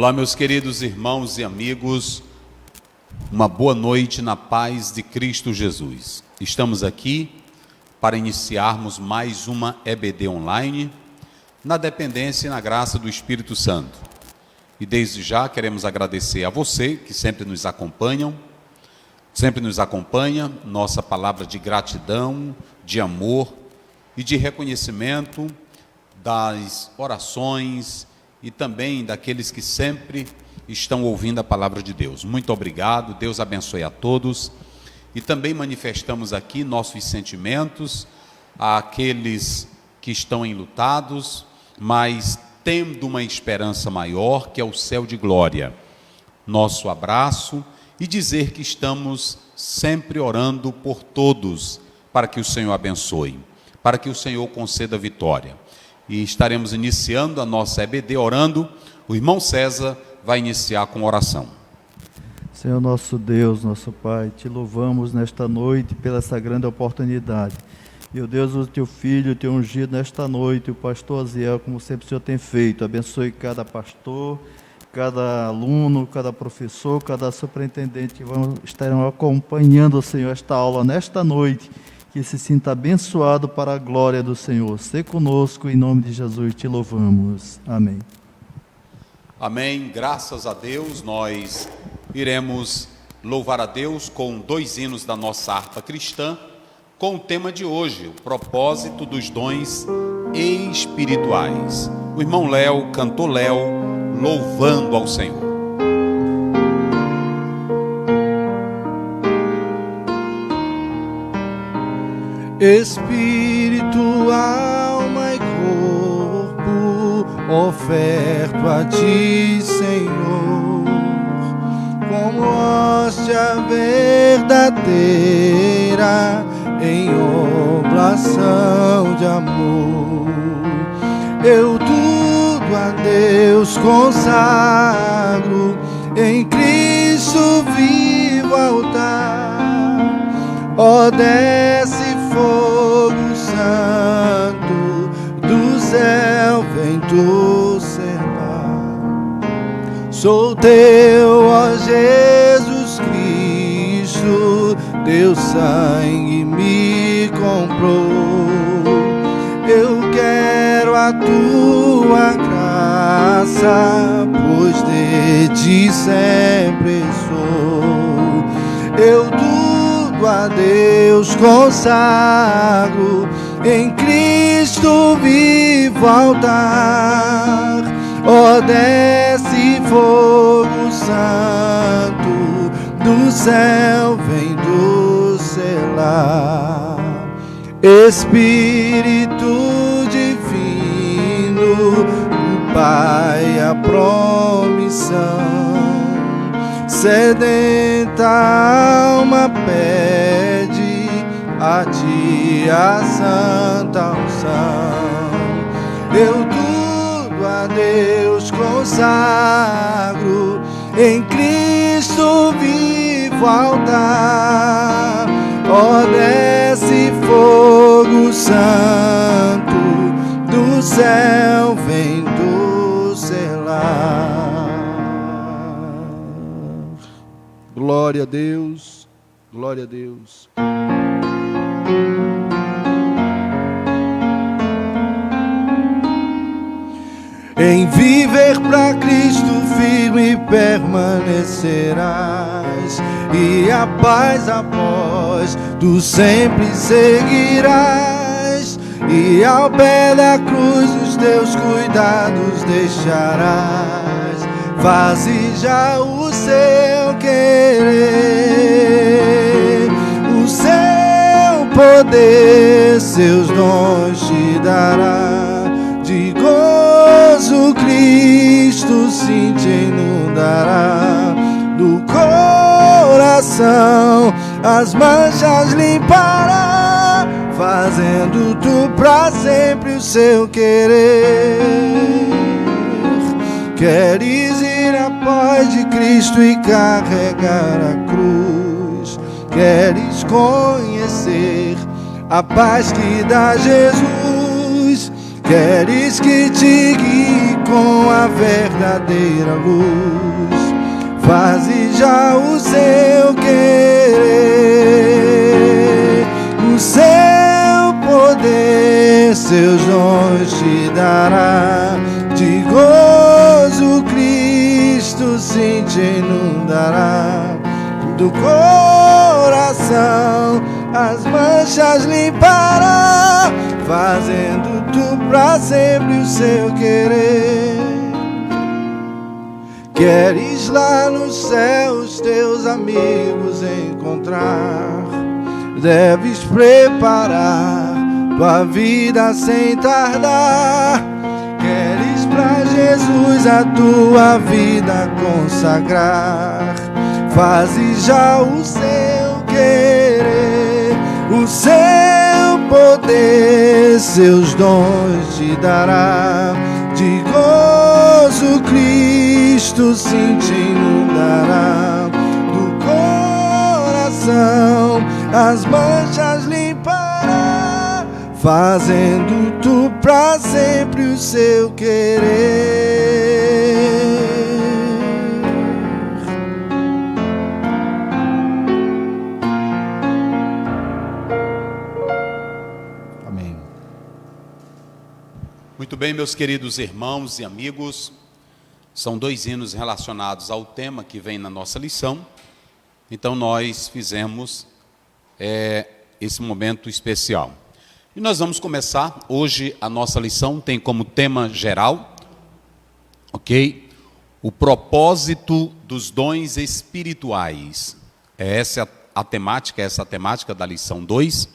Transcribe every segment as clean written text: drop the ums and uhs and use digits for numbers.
Olá, meus queridos irmãos e amigos, uma boa noite na paz de Cristo Jesus. Estamos aqui para iniciarmos mais uma EBD online, na dependência e na graça do Espírito Santo. E desde já queremos agradecer a você que sempre nos acompanha, nossa palavra de gratidão, de amor e de reconhecimento das orações e também daqueles que sempre estão ouvindo a palavra de Deus. Muito obrigado, Deus abençoe a todos. E também manifestamos aqui nossos sentimentos àqueles que estão enlutados, mas tendo uma esperança maior, que é o céu de glória. Nosso abraço e dizer que estamos sempre orando por todos, para que o Senhor abençoe, para que o Senhor conceda vitória. E estaremos iniciando a nossa EBD orando. O irmão César vai iniciar com oração. Senhor nosso Deus, nosso Pai, te louvamos nesta noite pela essa grande oportunidade. Meu Deus, o teu filho, o teu ungido nesta noite, o pastor Aziel, como sempre o Senhor tem feito. Abençoe cada pastor, cada aluno, cada professor, cada superintendente que estarão acompanhando, Senhor, esta aula nesta noite. Que se sinta abençoado para a glória do Senhor. Sê conosco, em nome de Jesus, te louvamos. Amém. Amém. Graças a Deus, nós iremos louvar a Deus com 2 hinos da nossa harpa cristã, com o tema de hoje, o propósito dos dons espirituais. O irmão Léo, cantor Léo, louvando ao Senhor. Espírito, alma e corpo, oferto a ti, Senhor, como hóstia verdadeira, em oblação de amor. Eu tudo a Deus consagro, em Cristo vivo altar. Ó, desce fogo santo do céu, vem tu selar. Sou teu, ó Jesus Cristo, teu sangue me comprou. Eu quero a tua graça, pois de ti sempre sou. Eu a Deus consagro, em Cristo vivo altar. Ó, desce fogo santo do céu, vem do selar. Espírito divino, do Pai a promissão, sedenta alma pede a ti a santa unção. Eu tudo a Deus consagro, em Cristo vivo altar. Ó, desce fogo santo do céu, vem do selar. Glória a Deus, glória a Deus. Em viver para Cristo firme permanecerás, e a paz após tu sempre seguirás, e ao pé da cruz os teus cuidados deixarás. Faze já o seu querer, o seu poder, seus dons te dará. De gozo Cristo sim te inundará, do coração as manchas limpará, fazendo tu pra sempre o seu querer. Queres ir após de Cristo e carregar a cruz, queres conhecer a paz que dá Jesus, Queres que te guie com a verdadeira luz, faze já o seu querer. O seu poder seus dons te dará, de gozo Cristo sim te inundará. Do coração as manchas limpará, fazendo tu pra sempre o seu querer. Queres lá no céu os teus amigos encontrar, deves preparar tua vida sem tardar. Queres pra Jesus a tua vida consagrar, faze já o seu querer. O seu poder seus dons te dará, de gozo Cristo sim te inundará. Do coração as manchas limpará, fazendo tu pra sempre o seu querer. Amém. Muito bem, meus queridos irmãos e amigos, são 2 hinos relacionados ao tema que vem na nossa lição. Então nós fizemos esse momento especial. E nós vamos começar, hoje a nossa lição tem como tema geral, ok? O propósito dos dons espirituais. Essa é a temática da lição 2.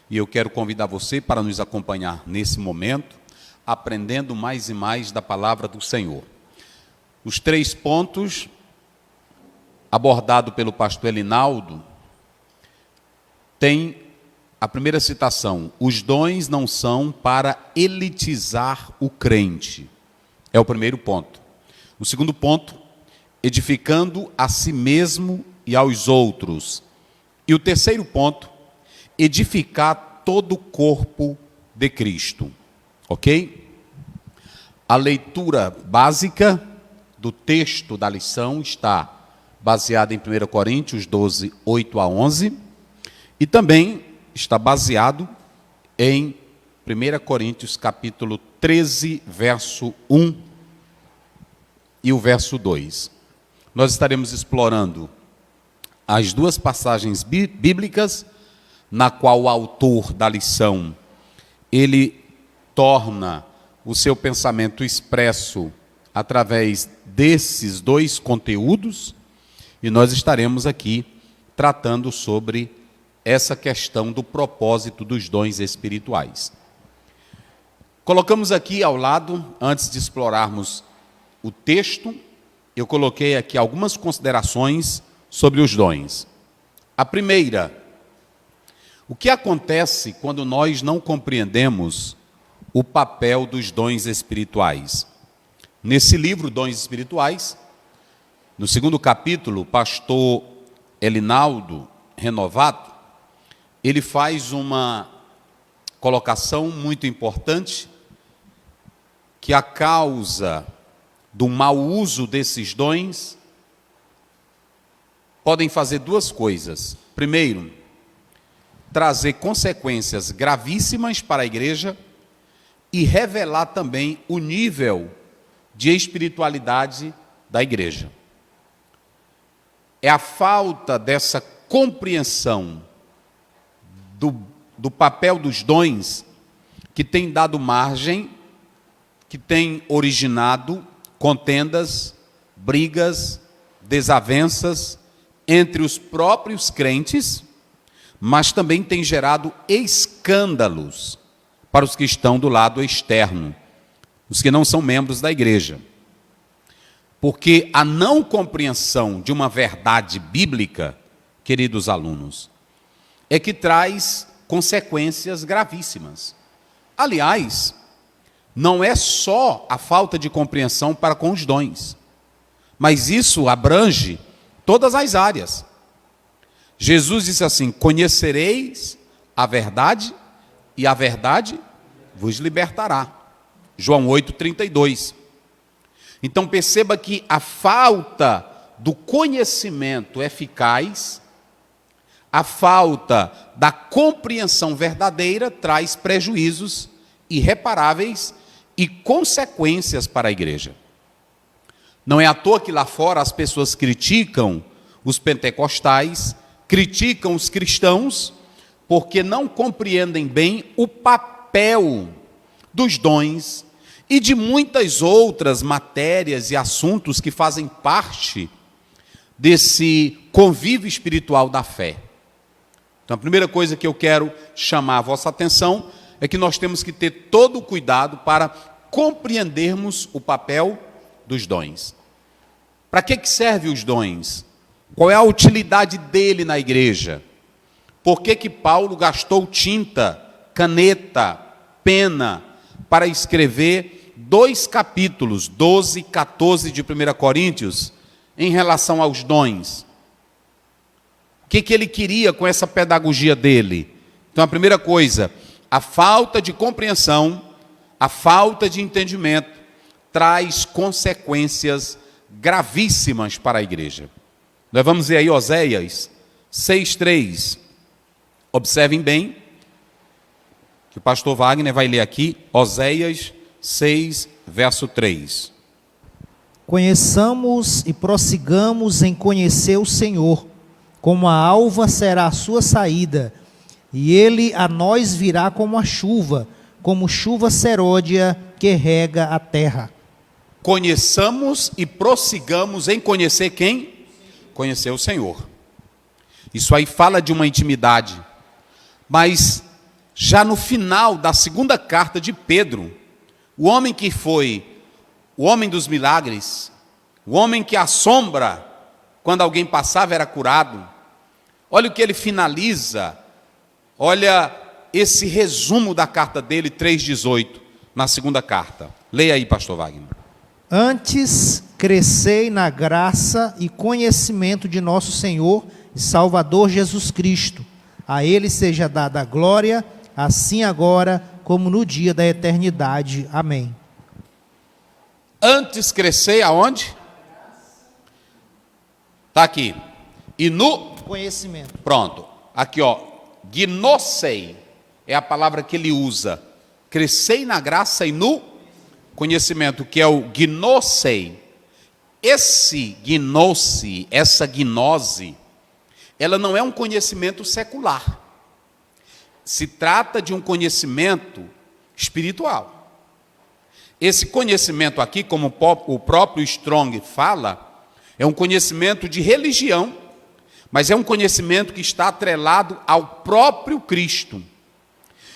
E eu quero convidar você para nos acompanhar nesse momento, aprendendo mais e mais da palavra do Senhor. Os 3 pontos abordados pelo pastor Elinaldo tem a primeira citação: os dons não são para elitizar o crente. É o primeiro ponto. O segundo ponto, edificando a si mesmo e aos outros. E o terceiro ponto, edificar todo o corpo de Cristo. Ok? A leitura básica do texto da lição está baseada em 1 Coríntios 12, 8 a 11. E também está baseado em 1 Coríntios capítulo 13, verso 1 e o verso 2. Nós estaremos explorando as 2 passagens bíblicas, na qual o autor da lição, ele torna o seu pensamento expresso através desses 2 conteúdos, e nós estaremos aqui tratando sobre essa questão do propósito dos dons espirituais. Colocamos aqui ao lado, antes de explorarmos o texto, eu coloquei aqui algumas considerações sobre os dons. A primeira: o que acontece quando nós não compreendemos o papel dos dons espirituais? Nesse livro, Dons Espirituais, no 2º capítulo, o pastor Elinaldo Renovato, ele faz uma colocação muito importante, que a causa do mau uso desses dons podem fazer 2 coisas. Primeiro, trazer consequências gravíssimas para a igreja e revelar também o nível de espiritualidade da igreja. É a falta dessa compreensão do papel dos dons que tem dado margem, que tem originado contendas, brigas, desavenças entre os próprios crentes, mas também tem gerado escândalos para os que estão do lado externo, os que não são membros da igreja. Porque a não compreensão de uma verdade bíblica, queridos alunos, é que traz consequências gravíssimas. Aliás, não é só a falta de compreensão para com os dons, mas isso abrange todas as áreas. Jesus disse assim: conhecereis a verdade e a verdade vos libertará. João 8,32. Então perceba que a falta do conhecimento eficaz, a falta da compreensão verdadeira traz prejuízos irreparáveis e consequências para a igreja. Não é à toa que lá fora as pessoas criticam os pentecostais, criticam os cristãos, porque não compreendem bem o papel dos dons e de muitas outras matérias e assuntos que fazem parte desse convívio espiritual da fé. Então, a primeira coisa que eu quero chamar a vossa atenção é que nós temos que ter todo o cuidado para compreendermos o papel dos dons. Para que servem os dons? Qual é a utilidade dele na igreja? Por que Paulo gastou tinta, caneta, pena para escrever 2 capítulos, 12 e 14 de 1 Coríntios, em relação aos dons? O que ele queria com essa pedagogia dele? Então, a primeira coisa, a falta de compreensão, a falta de entendimento, traz consequências gravíssimas para a igreja. Nós vamos ver aí Oséias 6,3. Observem bem, que o pastor Wagner vai ler aqui, Oséias 6, verso 3. Conheçamos e prossigamos em conhecer o Senhor, como a alva será a sua saída, e ele a nós virá como a chuva, como chuva serôdia que rega a terra. Conheçamos e prossigamos em conhecer quem? Conhecer o Senhor. Isso aí fala de uma intimidade. Mas já no final da segunda carta de Pedro, o homem que foi o homem dos milagres, o homem que a sombra, quando alguém passava, era curado. Olha o que ele finaliza, olha esse resumo da carta dele, 3,18, na segunda carta. Leia aí, pastor Wagner. Antes crescei na graça e conhecimento de nosso Senhor e Salvador Jesus Cristo. A ele seja dada a glória, assim agora como no dia da eternidade. Amém. Antes crescei aonde? Está aqui. E no conhecimento. Pronto. Aqui, ó. Gnosei é a palavra que ele usa. Crescei na graça e no conhecimento, que é o gnosei. Esse gnose, essa gnose, ela não é um conhecimento secular. Se trata de um conhecimento espiritual. Esse conhecimento aqui, como o próprio Strong fala, é um conhecimento de religião, mas é um conhecimento que está atrelado ao próprio Cristo.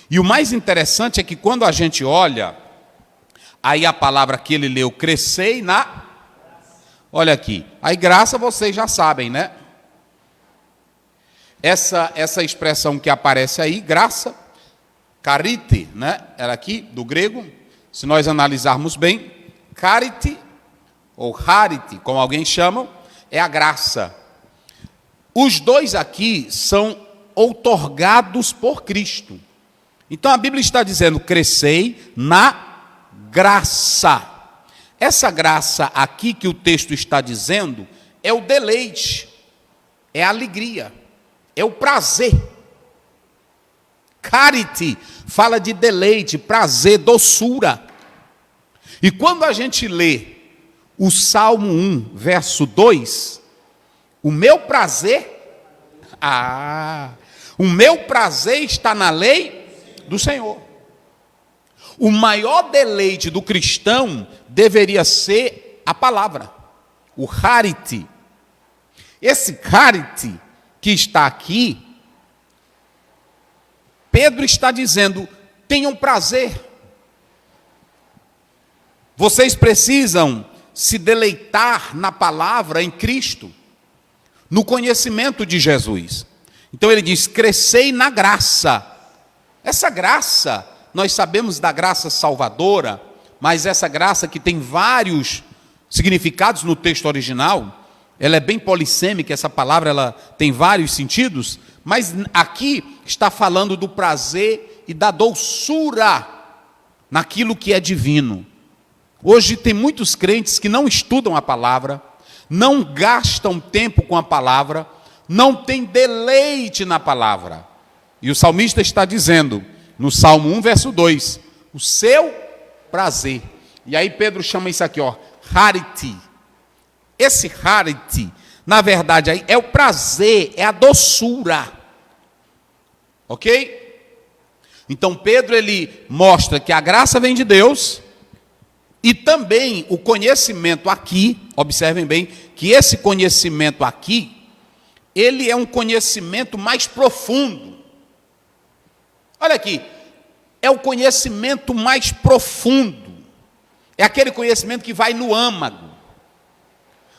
E o mais interessante é que quando a gente olha, aí a palavra que ele leu, crescei na... Olha aqui, aí graça vocês já sabem, né? Essa expressão que aparece aí, graça, carite, né? Era aqui, do grego, se nós analisarmos bem, carite, ou harite, como alguém chama, é a graça. Os dois aqui são outorgados por Cristo. Então a Bíblia está dizendo, crescei na graça. Essa graça aqui que o texto está dizendo, é o deleite, é a alegria, é o prazer. Carite fala de deleite, prazer, doçura. E quando a gente lê o Salmo 1, verso 2, o meu prazer está na lei do Senhor. O maior deleite do cristão deveria ser a palavra, o charite. Esse charite que está aqui, Pedro está dizendo, tenham prazer. Vocês precisam se deleitar na palavra, em Cristo, no conhecimento de Jesus. Então ele diz, crescei na graça. Essa graça, nós sabemos da graça salvadora, mas essa graça que tem vários significados no texto original, ela é bem polissêmica, essa palavra ela tem vários sentidos, mas aqui está falando do prazer e da doçura naquilo que é divino. Hoje tem muitos crentes que não estudam a palavra, não gastam tempo com a palavra, não têm deleite na palavra. E o salmista está dizendo, no Salmo 1, verso 2, o seu prazer. E aí Pedro chama isso aqui, ó, hariti. Esse hariti, na verdade, aí é o prazer, é a doçura. Ok? Então Pedro, ele mostra que a graça vem de Deus, e também o conhecimento aqui, observem bem, que esse conhecimento aqui, ele é um conhecimento mais profundo. Olha aqui, é o conhecimento mais profundo, é aquele conhecimento que vai no âmago.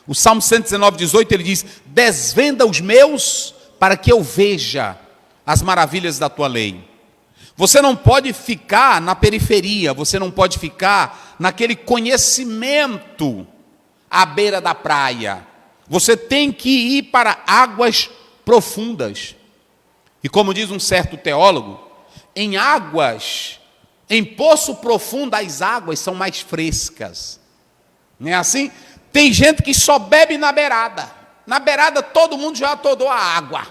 O Salmo 119, 18, ele diz, desvenda os meus, para que eu veja as maravilhas da tua lei. Você não pode ficar na periferia, você não pode ficar naquele conhecimento à beira da praia. Você tem que ir para águas profundas. E como diz um certo teólogo, em águas, em poço profundo, as águas são mais frescas. Não é assim? Tem gente que só bebe na beirada. Na beirada todo mundo já atodou a água.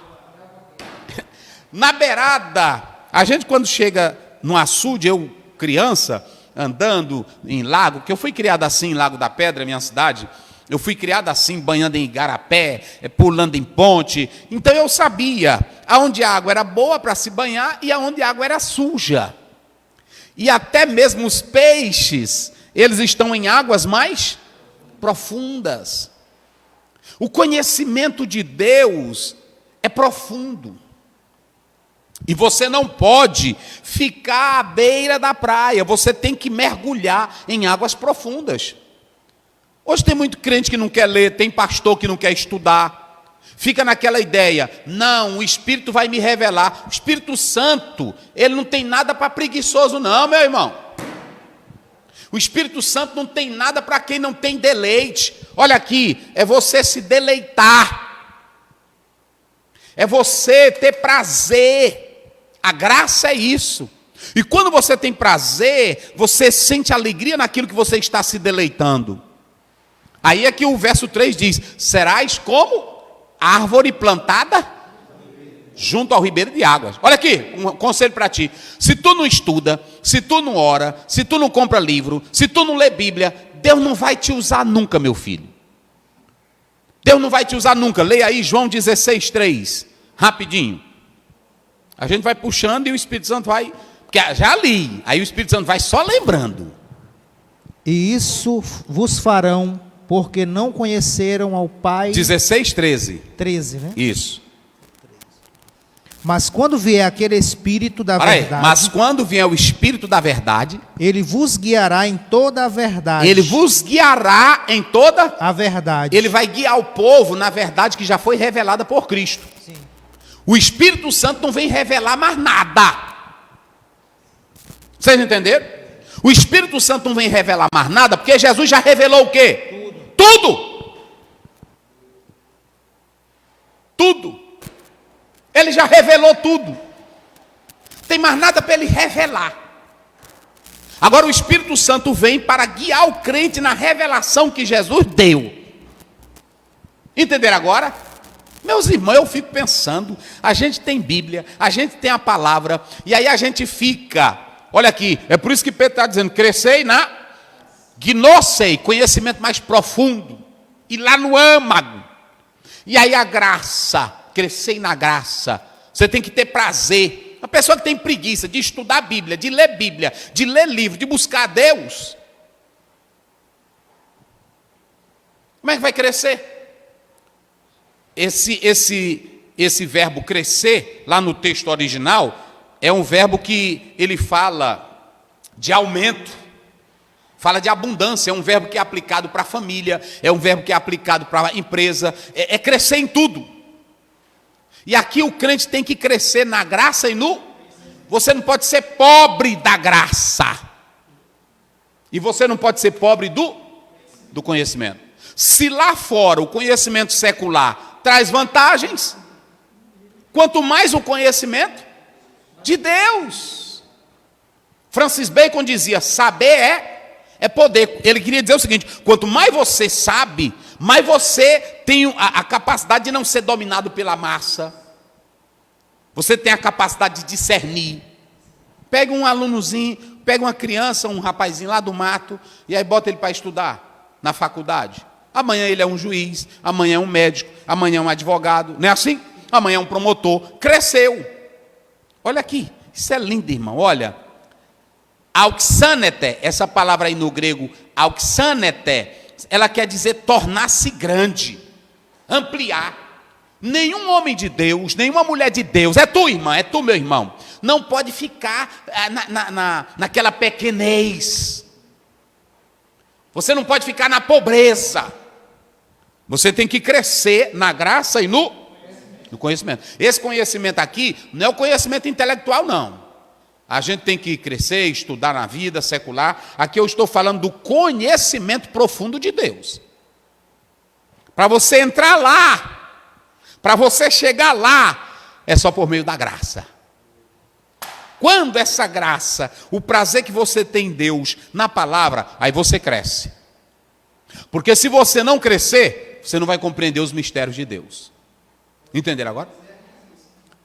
Na beirada, a gente quando chega no açude, eu criança, andando em lago, que eu fui criado assim em Lago da Pedra, minha cidade, eu fui criado assim, banhando em igarapé, pulando em ponte, então eu sabia aonde a água era boa para se banhar e aonde a água era suja. E até mesmo os peixes, eles estão em águas mais profundas. O conhecimento de Deus é profundo. E você não pode ficar à beira da praia, você tem que mergulhar em águas profundas. Hoje tem muito crente que não quer ler, tem pastor que não quer estudar, fica naquela ideia, não, o Espírito vai me revelar. O Espírito Santo, ele não tem nada para preguiçoso não, meu irmão. O Espírito Santo não tem nada para quem não tem deleite. Olha aqui, é você se deleitar, é você ter prazer. A graça é isso. E quando você tem prazer, você sente alegria naquilo que você está se deleitando. Aí é que o verso 3 diz, serás como árvore plantada junto ao ribeiro de águas. Olha aqui, um conselho para ti. Se tu não estuda, se tu não ora, se tu não compra livro, se tu não lê Bíblia, Deus não vai te usar nunca, meu filho. Deus não vai te usar nunca. Leia aí João 16:3, rapidinho. A gente vai puxando e o Espírito Santo vai, porque já li, aí o Espírito Santo vai só lembrando. E isso vos farão, porque não conheceram ao Pai. 16:13. 13, né? Isso. Mas quando vier aquele Espírito da verdade. Mas quando vier o Espírito da verdade, ele vos guiará em toda a verdade. ele vos guiará em toda a verdade. Ele vai guiar o povo na verdade que já foi revelada por Cristo. Sim. O Espírito Santo não vem revelar mais nada. Vocês entenderam? O Espírito Santo não vem revelar mais nada, porque Jesus já revelou o quê? Tudo. Tudo. Ele já revelou tudo. Tem mais nada para ele revelar. Agora o Espírito Santo vem para guiar o crente na revelação que Jesus deu. Entenderam agora? Meus irmãos, eu fico pensando, a gente tem Bíblia, a gente tem a palavra, e aí a gente fica, olha aqui, é por isso que Pedro está dizendo, crescei na gnossei, conhecimento mais profundo, e lá no âmago, e aí a graça, crescei na graça, você tem que ter prazer. A pessoa que tem preguiça de estudar a Bíblia, de ler livro, de buscar a Deus, como é que vai crescer? Esse verbo crescer, lá no texto original, é um verbo que ele fala de aumento, fala de abundância, é um verbo que é aplicado para a família, é um verbo que é aplicado para a empresa, é crescer em tudo. E aqui o crente tem que crescer na graça e no... Você não pode ser pobre da graça. E você não pode ser pobre do conhecimento. Se lá fora o conhecimento secular traz vantagens, quanto mais o conhecimento de Deus. Francis Bacon dizia, saber é poder. Ele queria dizer o seguinte, quanto mais você sabe, mais você tem a capacidade de não ser dominado pela massa. Você tem a capacidade de discernir. Pega um alunozinho, pega uma criança, um rapazinho lá do mato, e aí bota ele para estudar na faculdade. Amanhã ele é um juiz, amanhã é um médico, amanhã é um advogado, não é assim? Amanhã é um promotor. Cresceu. Olha aqui, isso é lindo, irmão, olha. Auxanete, essa palavra aí no grego, auxanete, ela quer dizer tornar-se grande, ampliar. Nenhum homem de Deus, nenhuma mulher de Deus, é tu, irmã, é tu, meu irmão, não pode ficar naquela pequenez. Você não pode ficar na pobreza. Você tem que crescer na graça e no conhecimento. Esse conhecimento aqui não é o conhecimento intelectual, não. A gente tem que crescer, estudar na vida secular. Aqui eu estou falando do conhecimento profundo de Deus. Para você entrar lá, para você chegar lá, é só por meio da graça. Quando essa graça, o prazer que você tem em Deus, na palavra, aí você cresce. Porque se você não crescer, você não vai compreender os mistérios de Deus. Entenderam agora?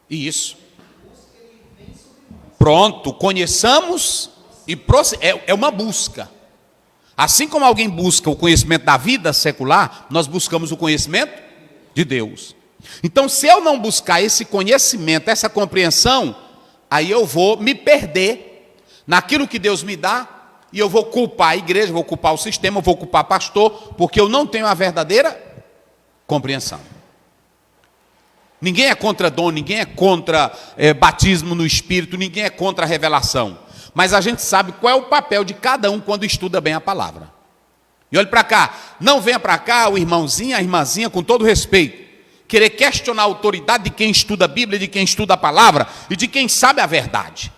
Isso. Pronto, conheçamos e é uma busca. Assim como alguém busca o conhecimento da vida secular, nós buscamos o conhecimento de Deus. Então, se eu não buscar esse conhecimento, essa compreensão, aí eu vou me perder naquilo que Deus me dá, e eu vou culpar a igreja, vou culpar o sistema, vou culpar o pastor, porque eu não tenho a verdadeira compreensão. Ninguém é contra dom, ninguém é contra batismo no Espírito, ninguém é contra a revelação. Mas a gente sabe qual é o papel de cada um quando estuda bem a palavra. E olhe para cá, não venha para cá o irmãozinho, a irmãzinha, com todo respeito, querer questionar a autoridade de quem estuda a Bíblia, de quem estuda a palavra e de quem sabe a verdade.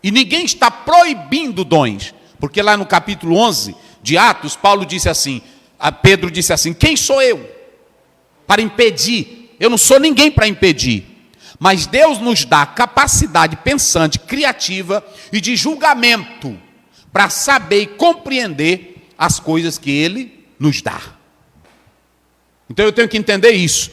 E ninguém está proibindo dons, porque lá no capítulo 11 de Atos, Paulo disse assim, Pedro disse assim, quem sou eu para impedir? Eu não sou ninguém para impedir, mas Deus nos dá capacidade pensante, criativa e de julgamento para saber e compreender as coisas que Ele nos dá. Então eu tenho que entender isso.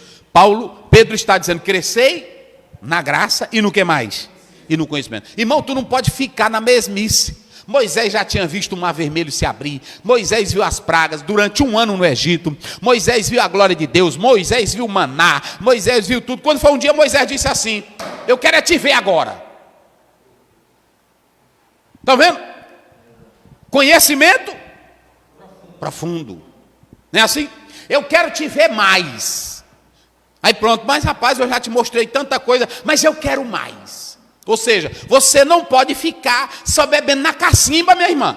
Pedro está dizendo, crescei na graça e no que mais? E no conhecimento. Irmão, tu não pode ficar na mesmice. Moisés já tinha visto o mar vermelho se abrir, Moisés viu as pragas durante 1 ano no Egito, Moisés viu a glória de Deus, Moisés viu o maná, Moisés viu tudo. Quando foi um dia, Moisés disse assim, eu quero é te ver agora. Estão vendo? Conhecimento profundo. Não é assim? Eu quero te ver mais. Aí pronto, mas rapaz, eu já te mostrei tanta coisa, mas eu quero mais. Ou seja, você não pode ficar só bebendo na cacimba, minha irmã.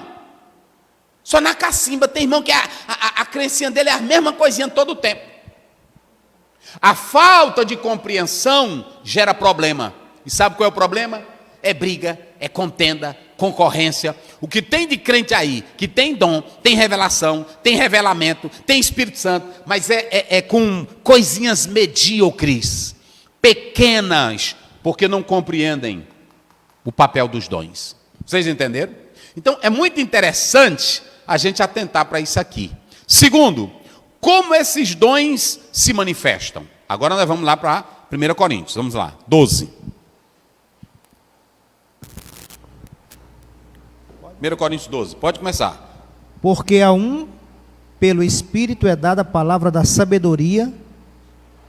Só na cacimba. Tem irmão que a crencinha dele é a mesma coisinha todo o tempo. A falta de compreensão gera problema. E sabe qual é o problema? É briga, é contenda, concorrência. O que tem de crente aí, que tem dom, tem revelação, tem revelamento, tem Espírito Santo, mas é com coisinhas medíocres, pequenas, porque não compreendem o papel dos dons. Vocês entenderam? Então, é muito interessante a gente atentar para isso aqui. Segundo, como esses dons se manifestam? Agora nós vamos lá para 1 Coríntios, vamos lá, 12. 1 Coríntios 12, pode começar. Porque a um, pelo Espírito, é dada a palavra da sabedoria.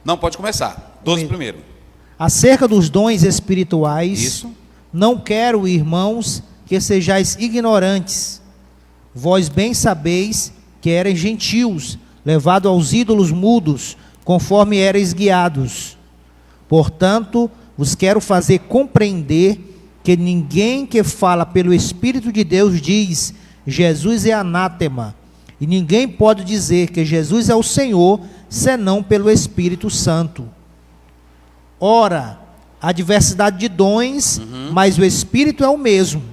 Não, pode começar, 12 primeiro. Acerca dos dons espirituais, Isso. Não quero, irmãos, que sejais ignorantes. Vós bem sabeis que erais gentios, levados aos ídolos mudos, conforme erais guiados. Portanto, vos quero fazer compreender que ninguém que fala pelo Espírito de Deus diz, Jesus é anátema. E ninguém pode dizer que Jesus é o Senhor, senão pelo Espírito Santo. Ora, há diversidade de dons, mas o Espírito é o mesmo.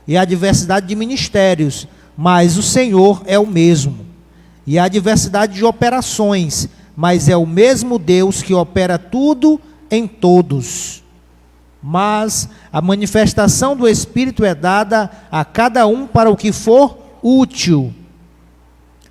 E há diversidade de ministérios, mas o Senhor é o mesmo. E há diversidade de operações, mas é o mesmo Deus que opera tudo em todos. Mas a manifestação do Espírito é dada a cada um para o que for útil.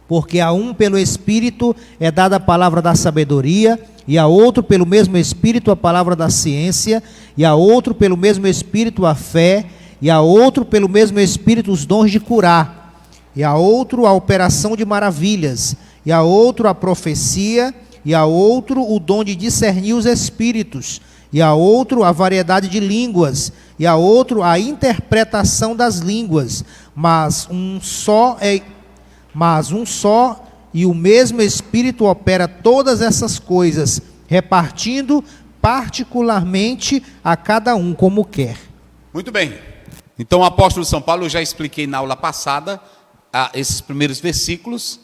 Porque a um pelo Espírito é dada a palavra da sabedoria, e a outro pelo mesmo Espírito a palavra da ciência, e a outro pelo mesmo Espírito a fé, e a outro pelo mesmo Espírito os dons de curar, e a outro a operação de maravilhas, e a outro a profecia, e a outro o dom de discernir os espíritos, e a outro a variedade de línguas, e a outro a interpretação das línguas, mas um só e o mesmo Espírito opera todas essas coisas, repartindo particularmente a cada um como quer. Muito bem. Então, o apóstolo São Paulo, eu já expliquei na aula passada, esses primeiros versículos,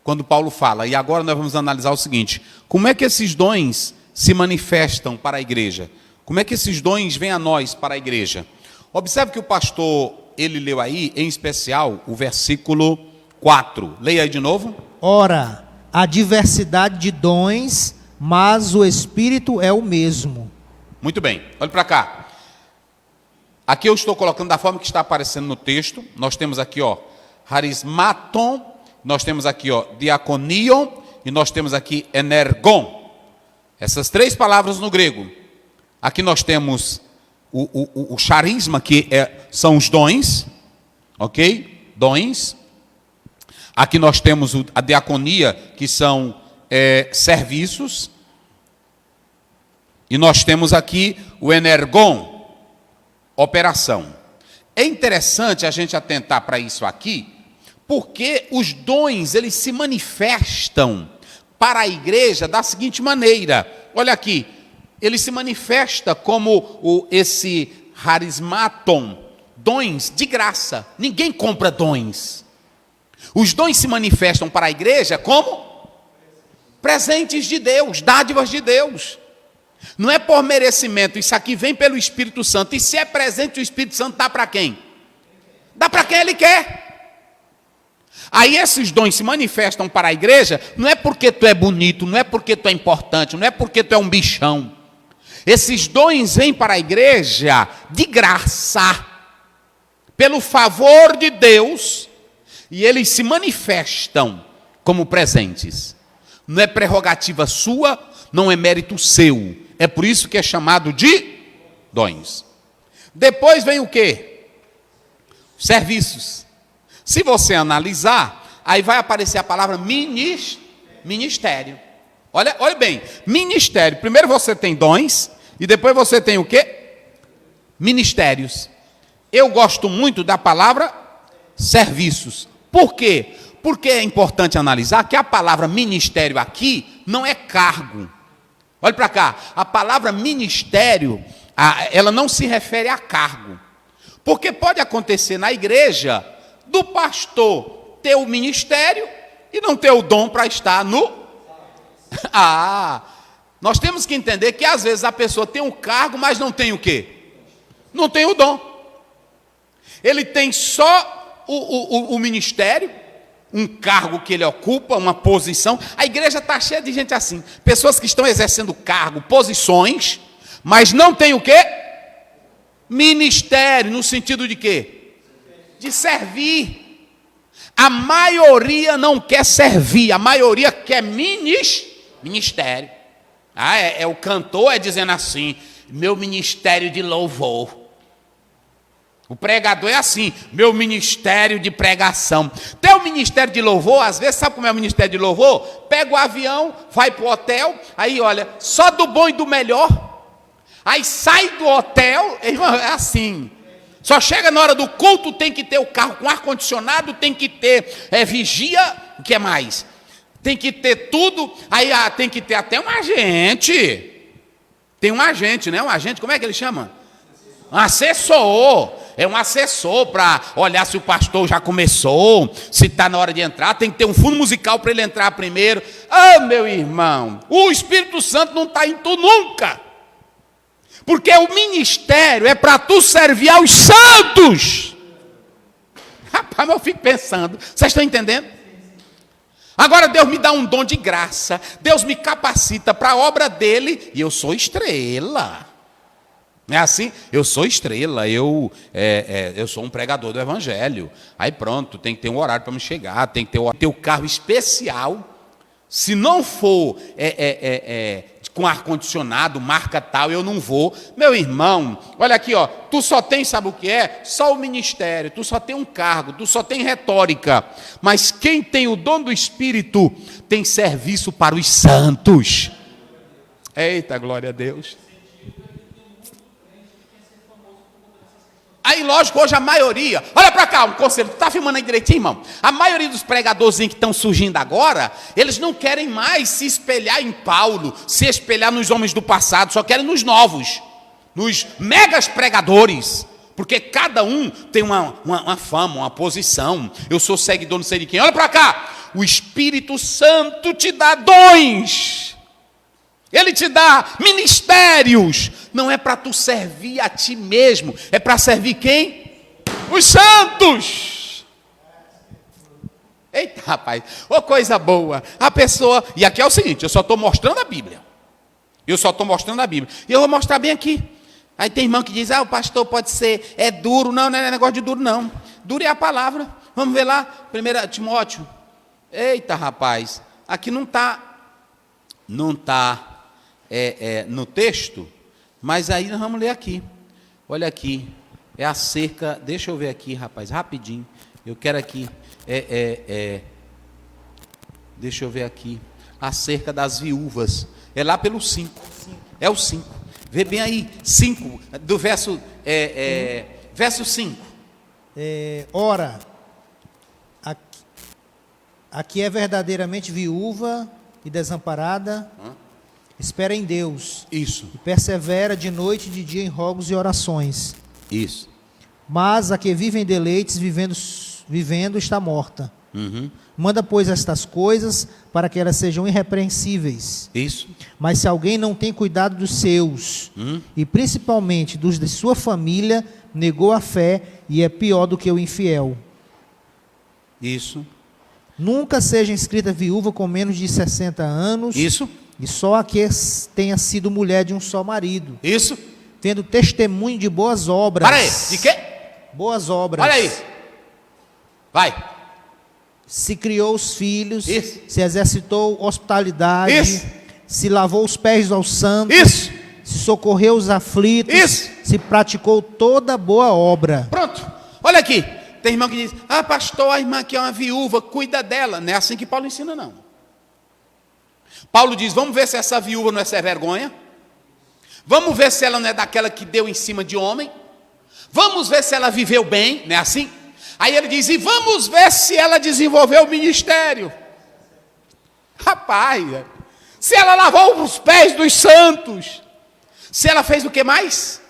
quando Paulo fala. E agora nós vamos analisar o seguinte: como é que esses dons se manifestam para a igreja? Como é que esses dons vêm a nós para a igreja? Observe que o pastor, ele leu aí, em especial, o versículo 4. Leia aí de novo. Ora, há diversidade de dons, mas o Espírito é o mesmo. Muito bem, olhe para cá. Aqui eu estou colocando da forma que está aparecendo no texto. Nós temos aqui, ó, charismaton, nós temos aqui, ó, diakonion, e nós temos aqui energon. Essas três palavras no grego. Aqui nós temos o charisma, que são os dons, ok? Dons. Aqui nós temos a diaconia, que são serviços. E nós temos aqui o energon, operação. É interessante a gente atentar para isso aqui, porque os dons, eles se manifestam para a igreja da seguinte maneira. Olha aqui, ele se manifesta como esse charismaton, dons de graça. Ninguém compra dons. Os dons se manifestam para a igreja como presentes de Deus, dádivas de Deus. Não é por merecimento, isso aqui vem pelo Espírito Santo. E se é presente, o Espírito Santo dá para quem? Dá para quem ele quer. Aí esses dons se manifestam para a igreja, não é porque tu é bonito, não é porque tu é importante, não é porque tu é um bichão. Esses dons vêm para a igreja de graça, pelo favor de Deus, e eles se manifestam como presentes. Não é prerrogativa sua, não é mérito seu. É por isso que é chamado de dons. Depois vem o quê? Serviços. Se você analisar, aí vai aparecer a palavra ministério. Olha bem, ministério. Primeiro você tem dons, e depois você tem o quê? Ministérios. Eu gosto muito da palavra serviços. Por quê? Porque é importante analisar que a palavra ministério aqui não é cargo. Olha para cá, a palavra ministério, ela não se refere a cargo. Porque pode acontecer na igreja do pastor ter o ministério e não ter o dom para estar no... nós temos que entender que às vezes a pessoa tem um cargo, mas não tem o quê? Não tem o dom. Ele tem só o ministério, um cargo que ele ocupa, uma posição. A igreja está cheia de gente assim, pessoas que estão exercendo cargo, posições, mas não tem o quê? Ministério, no sentido de quê? De servir. A maioria não quer servir, a maioria quer ministério. O cantor dizendo assim, meu ministério de louvor. O pregador é assim, meu ministério de pregação. Teu ministério de louvor, às vezes, sabe como é o ministério de louvor? Pega o avião, vai para o hotel, aí olha, só do bom e do melhor. Aí sai do hotel, irmão, é assim. Só chega na hora do culto, tem que ter o carro com ar-condicionado, tem que ter vigia, o que é mais? Tem que ter tudo, aí tem que ter até um agente. Tem um agente, né? Um agente, como é que ele chama? Um assessor. É um assessor para olhar se o pastor já começou, se está na hora de entrar, tem que ter um fundo musical para ele entrar primeiro. Meu irmão, o Espírito Santo não está em tu nunca. Porque o ministério é para tu servir aos santos. Rapaz, mas eu fico pensando, vocês estão entendendo? Agora Deus me dá um dom de graça, Deus me capacita para a obra dele, e eu sou estrela. Não é assim? Eu sou estrela, eu sou um pregador do evangelho. Aí pronto, tem que ter um horário para me chegar, tem que ter um carro especial. Se não for com ar-condicionado, marca tal, eu não vou. Meu irmão, olha aqui, ó, tu só tem, sabe o que é? Só o ministério, tu só tem um cargo, tu só tem retórica. Mas quem tem o dom do Espírito tem serviço para os santos. Eita, glória a Deus. Aí, lógico, hoje a maioria... Olha para cá, um conselho, tu está filmando aí direitinho, irmão? A maioria dos pregadorzinhos que estão surgindo agora, eles não querem mais se espelhar em Paulo, se espelhar nos homens do passado, só querem nos novos, nos megas pregadores, porque cada um tem uma fama, uma posição. Eu sou seguidor não sei de quem. Olha para cá, o Espírito Santo te dá dons, ele te dá ministérios. Não é para tu servir a ti mesmo, é para servir quem? Os santos. Eita, rapaz, ô coisa boa. A pessoa, e aqui é o seguinte, eu só estou mostrando a Bíblia. E eu vou mostrar bem aqui. Aí tem irmão que diz, o pastor pode ser, duro. Não, não é negócio de duro, não. Duro é a palavra. Vamos ver lá, 1 Timóteo. Eita, rapaz, aqui não está no texto, mas aí nós vamos ler aqui. Olha aqui, é acerca, deixa eu ver aqui, rapaz, rapidinho. Eu quero aqui, deixa eu ver aqui, acerca das viúvas. É lá pelo 5. É o 5. Vê bem aí, 5, do verso 5. Ora, aqui é verdadeiramente viúva e desamparada. Espera em Deus. Isso. E persevera de noite e de dia em rogos e orações. Isso. Mas a que vive em deleites, vivendo está morta. Uhum. Manda, pois, estas coisas para que elas sejam irrepreensíveis. Isso. Mas se alguém não tem cuidado dos seus, e principalmente dos de sua família, negou a fé e é pior do que o infiel. Isso. Nunca seja inscrita viúva com menos de 60 anos. Isso. E só a que tenha sido mulher de um só marido. Isso. Tendo testemunho de boas obras. Para aí, de quê? Boas obras. Olha aí. Vai. Se criou os filhos. Isso. Se exercitou hospitalidade. Isso. Se lavou os pés aos santos. Isso. Se socorreu os aflitos. Isso. Se praticou toda boa obra. Pronto. Olha aqui. Tem irmão que diz, pastor, a irmã aqui é uma viúva, cuida dela. Não é assim que Paulo ensina, não. Paulo diz, vamos ver se essa viúva não é sem vergonha. Vamos ver se ela não é daquela que deu em cima de homem. Vamos ver se ela viveu bem, não é assim? Aí ele diz, e vamos ver se ela desenvolveu o ministério. Rapaz, se ela lavou os pés dos santos, se ela fez o que mais?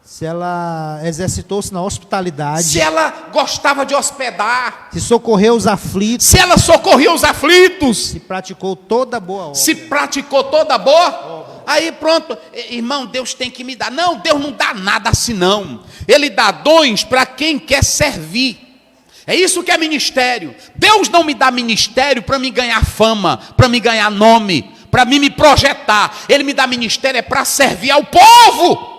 Se ela exercitou-se na hospitalidade. Se ela gostava de hospedar. Se socorreu os aflitos. Se ela socorria os aflitos. Se praticou toda boa obra. Se praticou toda boa obra. Aí pronto, irmão, Deus tem que me dar. Não, Deus não dá nada assim não. Ele dá dons para quem quer servir. É isso que é ministério. Deus não me dá ministério para me ganhar fama, para me ganhar nome, para me projetar. Ele me dá ministério para servir ao povo.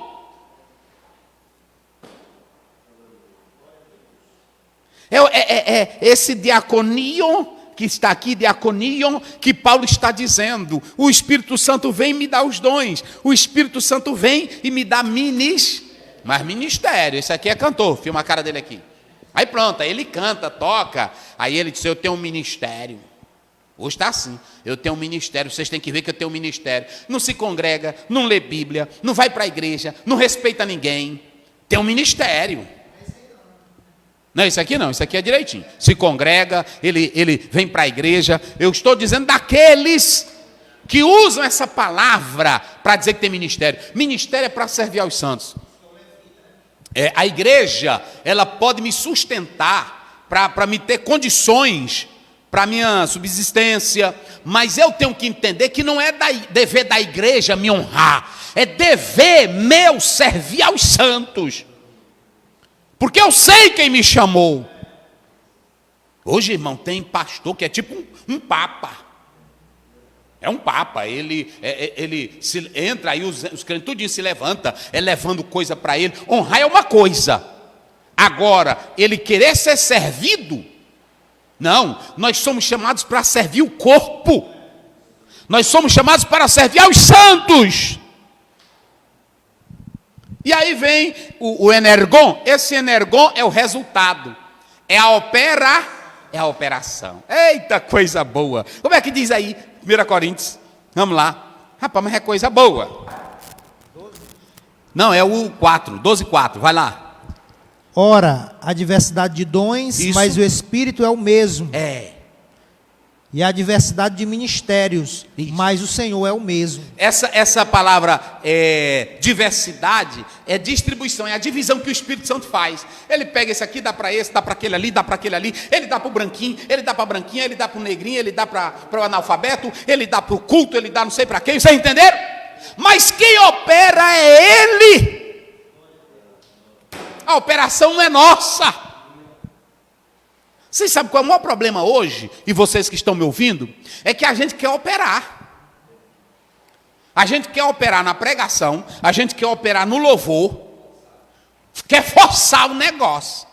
Esse diaconio que está aqui, diaconio, que Paulo está dizendo. O Espírito Santo vem e me dá os dons. O Espírito Santo vem e me dá mas ministério. Esse aqui é cantor, filma a cara dele aqui. Aí pronto, aí ele canta, toca. Aí ele diz, eu tenho um ministério. Hoje está assim, eu tenho um ministério, vocês têm que ver que eu tenho um ministério. Não se congrega, não lê Bíblia, não vai para a igreja, não respeita ninguém. Tem um ministério. Não, isso aqui não, isso aqui é direitinho. Se congrega, ele vem para a igreja. Eu estou dizendo daqueles que usam essa palavra para dizer que tem ministério. Ministério é para servir aos santos. A igreja, ela pode me sustentar para me ter condições para a minha subsistência, mas eu tenho que entender que não é dever da igreja me honrar, é dever meu servir aos santos. Porque eu sei quem me chamou. Hoje, irmão, tem pastor que é tipo um papa. É um papa, ele entra, aí os crentes tudinho se levanta, levando coisa para ele. Honrar é uma coisa. Agora, ele querer ser servido, não. Nós somos chamados para servir o corpo. Nós somos chamados para servir aos santos. E aí vem o energon. Esse energon é o resultado. É a operação. Eita, coisa boa. Como é que diz aí? 1 Coríntios. Vamos lá. Rapaz, mas é coisa boa. Não, é o 4. 12:4. Vai lá. Ora, a diversidade de dons, Isso. mas o Espírito é o mesmo. É. E a diversidade de ministérios, Isso. mas o Senhor é o mesmo. Essa palavra diversidade é distribuição, é a divisão que o Espírito Santo faz. Ele pega esse aqui, dá para esse, dá para aquele ali, dá para aquele ali. Ele dá para o branquinho, ele dá para a branquinha, ele dá para o negrinho, ele dá para o analfabeto, ele dá para o culto, ele dá não sei para quem. Vocês entenderam? Mas quem opera é Ele. A operação não é nossa. Vocês sabem qual é o maior problema hoje, e vocês que estão me ouvindo, é que a gente quer operar. A gente quer operar na pregação, a gente quer operar no louvor, quer forçar o negócio.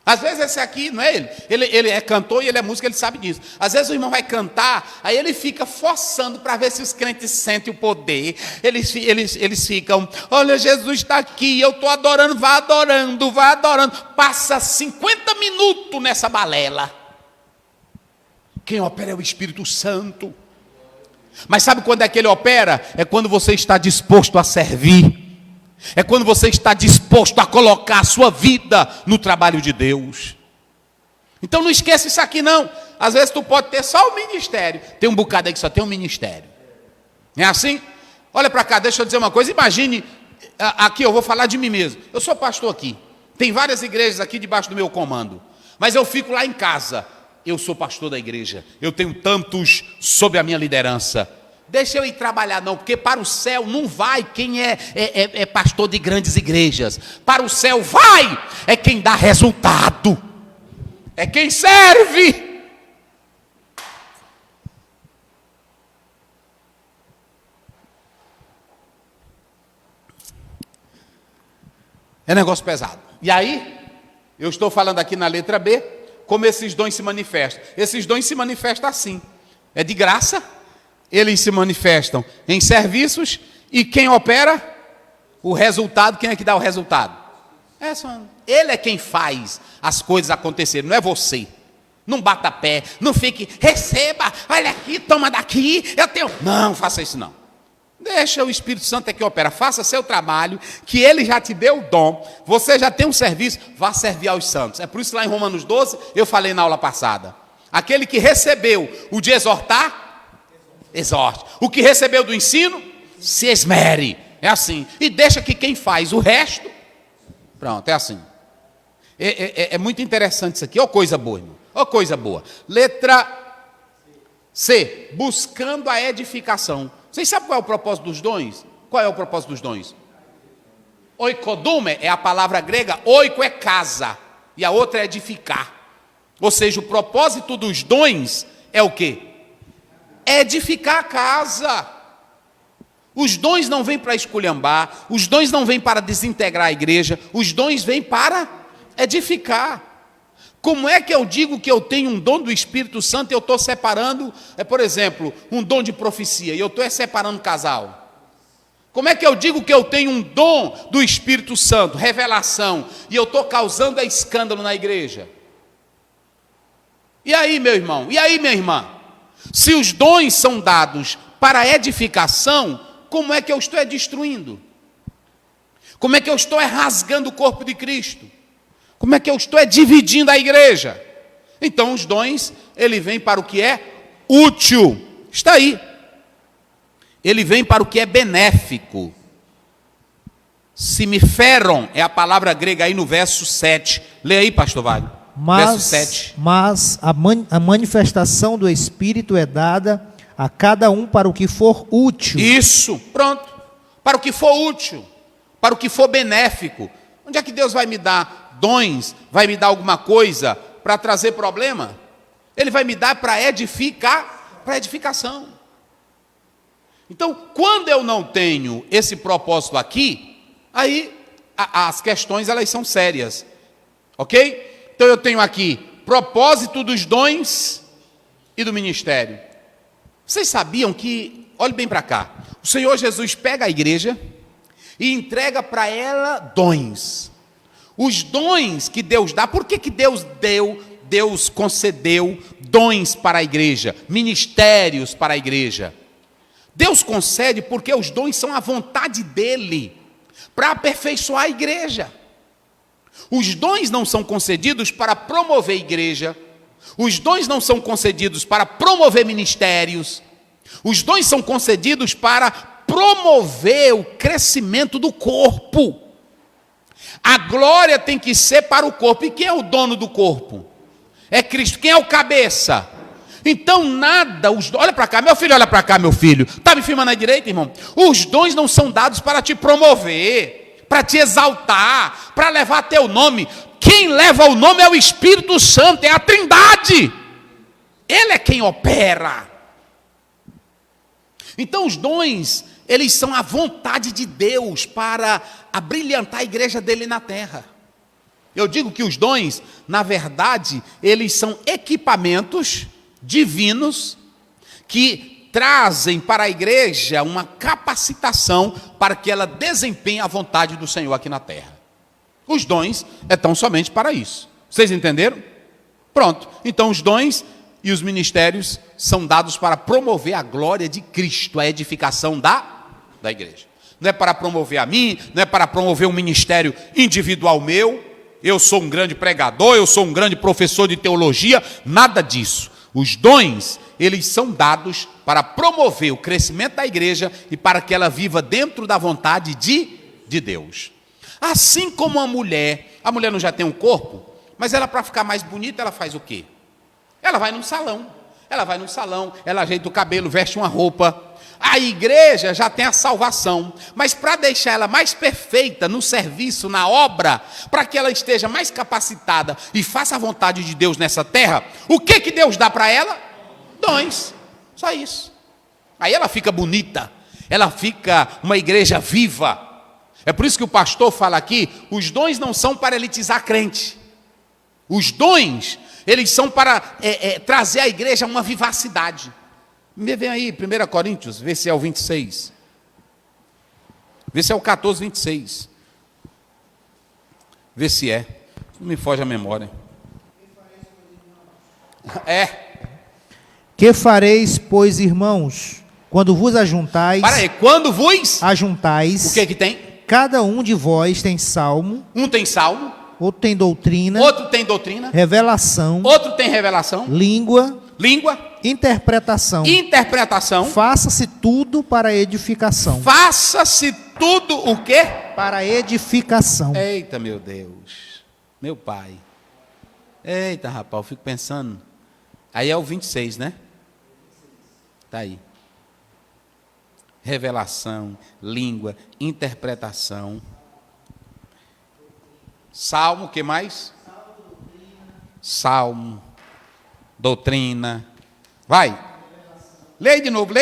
Às vezes esse aqui, não é ele? Ele é cantor e ele é músico, ele sabe disso. Às vezes o irmão vai cantar, aí ele fica forçando para ver se os crentes sentem o poder. Eles ficam, olha, Jesus está aqui, eu estou adorando, vai adorando, vai adorando. Passa 50 minutos nessa balela. Quem opera é o Espírito Santo. Mas sabe quando é que ele opera? É quando você está disposto a servir. É quando você está disposto a colocar a sua vida no trabalho de Deus. Então não esqueça isso aqui não. Às vezes tu pode ter só o ministério. Tem um bocado aí que só tem um ministério. Não é assim? Olha para cá, deixa eu dizer uma coisa. Imagine, aqui eu vou falar de mim mesmo. Eu sou pastor aqui. Tem várias igrejas aqui debaixo do meu comando. Mas eu fico lá em casa. Eu sou pastor da igreja. Eu tenho tantos sob a minha liderança. Deixa eu ir trabalhar não, porque para o céu não vai quem é pastor de grandes igrejas. Para o céu vai é quem dá resultado. É quem serve. É negócio pesado. E aí, eu estou falando aqui na letra B, como esses dons se manifestam. Esses dons se manifestam assim. É de graça. Eles se manifestam em serviços e quem opera o resultado, quem é que dá o resultado? Ele é quem faz as coisas acontecerem, não é você. Não bata pé, não fique, receba, olha aqui, toma daqui, eu tenho. Não, faça isso não. Deixa o Espírito Santo é que opera, faça seu trabalho, que ele já te deu o dom, você já tem um serviço, vá servir aos santos. É por isso que lá em Romanos 12, eu falei na aula passada. Aquele que recebeu o de exortar, exorte. O que recebeu do ensino, se esmere. É assim. E deixa que quem faz o resto, pronto, é assim. É muito interessante isso aqui. Ó coisa boa, irmão. Ó coisa boa. Letra C. Buscando a edificação. Vocês sabem qual é o propósito dos dons? Qual é o propósito dos dons? Oikodume é a palavra grega. Oiko é casa. E a outra é edificar. Ou seja, o propósito dos dons é o quê? Edificar a casa. Os dons não vêm para esculhambar, os dons não vêm para desintegrar a igreja, os dons vêm para edificar. Como é que eu digo que eu tenho um dom do Espírito Santo e eu estou separando, por exemplo, um dom de profecia e eu estou separando casal? Como é que eu digo que eu tenho um dom do Espírito Santo, revelação, e eu estou causando escândalo na igreja? E aí, meu irmão? E aí, minha irmã? Se os dons são dados para edificação, como é que eu estou destruindo? Como é que eu estou rasgando o corpo de Cristo? Como é que eu estou dividindo a igreja? Então os dons, ele vem para o que é útil. Está aí. Ele vem para o que é benéfico. Simiferon é a palavra grega aí no verso 7. Lê aí, pastor Wagner. Verso 7. Mas a manifestação do Espírito é dada a cada um para o que for útil. Isso, pronto. Para o que for útil, para o que for benéfico. Onde é que Deus vai me dar dons, vai me dar alguma coisa para trazer problema? Ele vai me dar para edificar, para edificação. Então, quando eu não tenho esse propósito aqui, aí as questões elas são sérias, ok? Então eu tenho aqui propósito dos dons e do ministério. Vocês sabiam que, olhe bem para cá, o Senhor Jesus pega a igreja e entrega para ela dons. Os dons que Deus dá, por que Deus concedeu dons para a igreja, ministérios para a igreja? Deus concede porque os dons são a vontade dEle para aperfeiçoar a igreja. Os dons não são concedidos para promover a igreja. Os dons não são concedidos para promover ministérios. Os dons são concedidos para promover o crescimento do corpo. A glória tem que ser para o corpo. E quem é o dono do corpo? É Cristo. Quem é o cabeça? Então nada, olha para cá, meu filho, olha para cá, meu filho. Está me filmando à direita, irmão? Os dons não são dados para te promover, para te exaltar, para levar teu nome. Quem leva o nome é o Espírito Santo, é a Trindade. Ele é quem opera. Então os dons, eles são a vontade de Deus para abrilhantar a igreja dele na terra. Eu digo que os dons, na verdade, eles são equipamentos divinos que trazem para a igreja uma capacitação para que ela desempenhe a vontade do Senhor aqui na terra. Os dons estão somente para isso. Vocês entenderam? Pronto. Então os dons e os ministérios são dados para promover a glória de Cristo, a edificação da igreja. Não é para promover a mim, não é para promover um ministério individual meu. Eu sou um grande pregador, eu sou um grande professor de teologia, nada disso. Os dons, eles são dados para promover o crescimento da igreja e para que ela viva dentro da vontade de Deus. Assim como a mulher não já tem um corpo, mas ela, para ficar mais bonita, ela faz o quê? Ela vai num salão, ela ajeita o cabelo, veste uma roupa. A igreja já tem a salvação, mas para deixar ela mais perfeita no serviço, na obra, para que ela esteja mais capacitada e faça a vontade de Deus nessa terra, o que Deus dá para ela? Dons, só isso. Aí ela fica bonita, ela fica uma igreja viva. É por isso que o pastor fala aqui, os dons não são para elitizar crente. Os dons, eles são para trazer à igreja uma vivacidade. Me vem aí, 1 Coríntios, vê se é o 26. Vê se é o 14, 26. Vê se é. Não me foge a memória. Que fareis, pois, irmãos, quando vos ajuntais... Para aí, quando vos... Ajuntais... O que tem? Cada um de vós tem salmo... Um tem salmo... Outro tem doutrina... Outro tem doutrina... Revelação... Outro tem revelação... Língua... Interpretação. Faça-se tudo para edificação. Faça-se tudo o quê? Para edificação. Eita, meu Deus. Meu pai. Eita, rapaz, eu fico pensando. Aí é o 26, né? Está aí. Revelação, língua, interpretação. Salmo, o que mais? Salmo, doutrina. Vai. Leia de novo.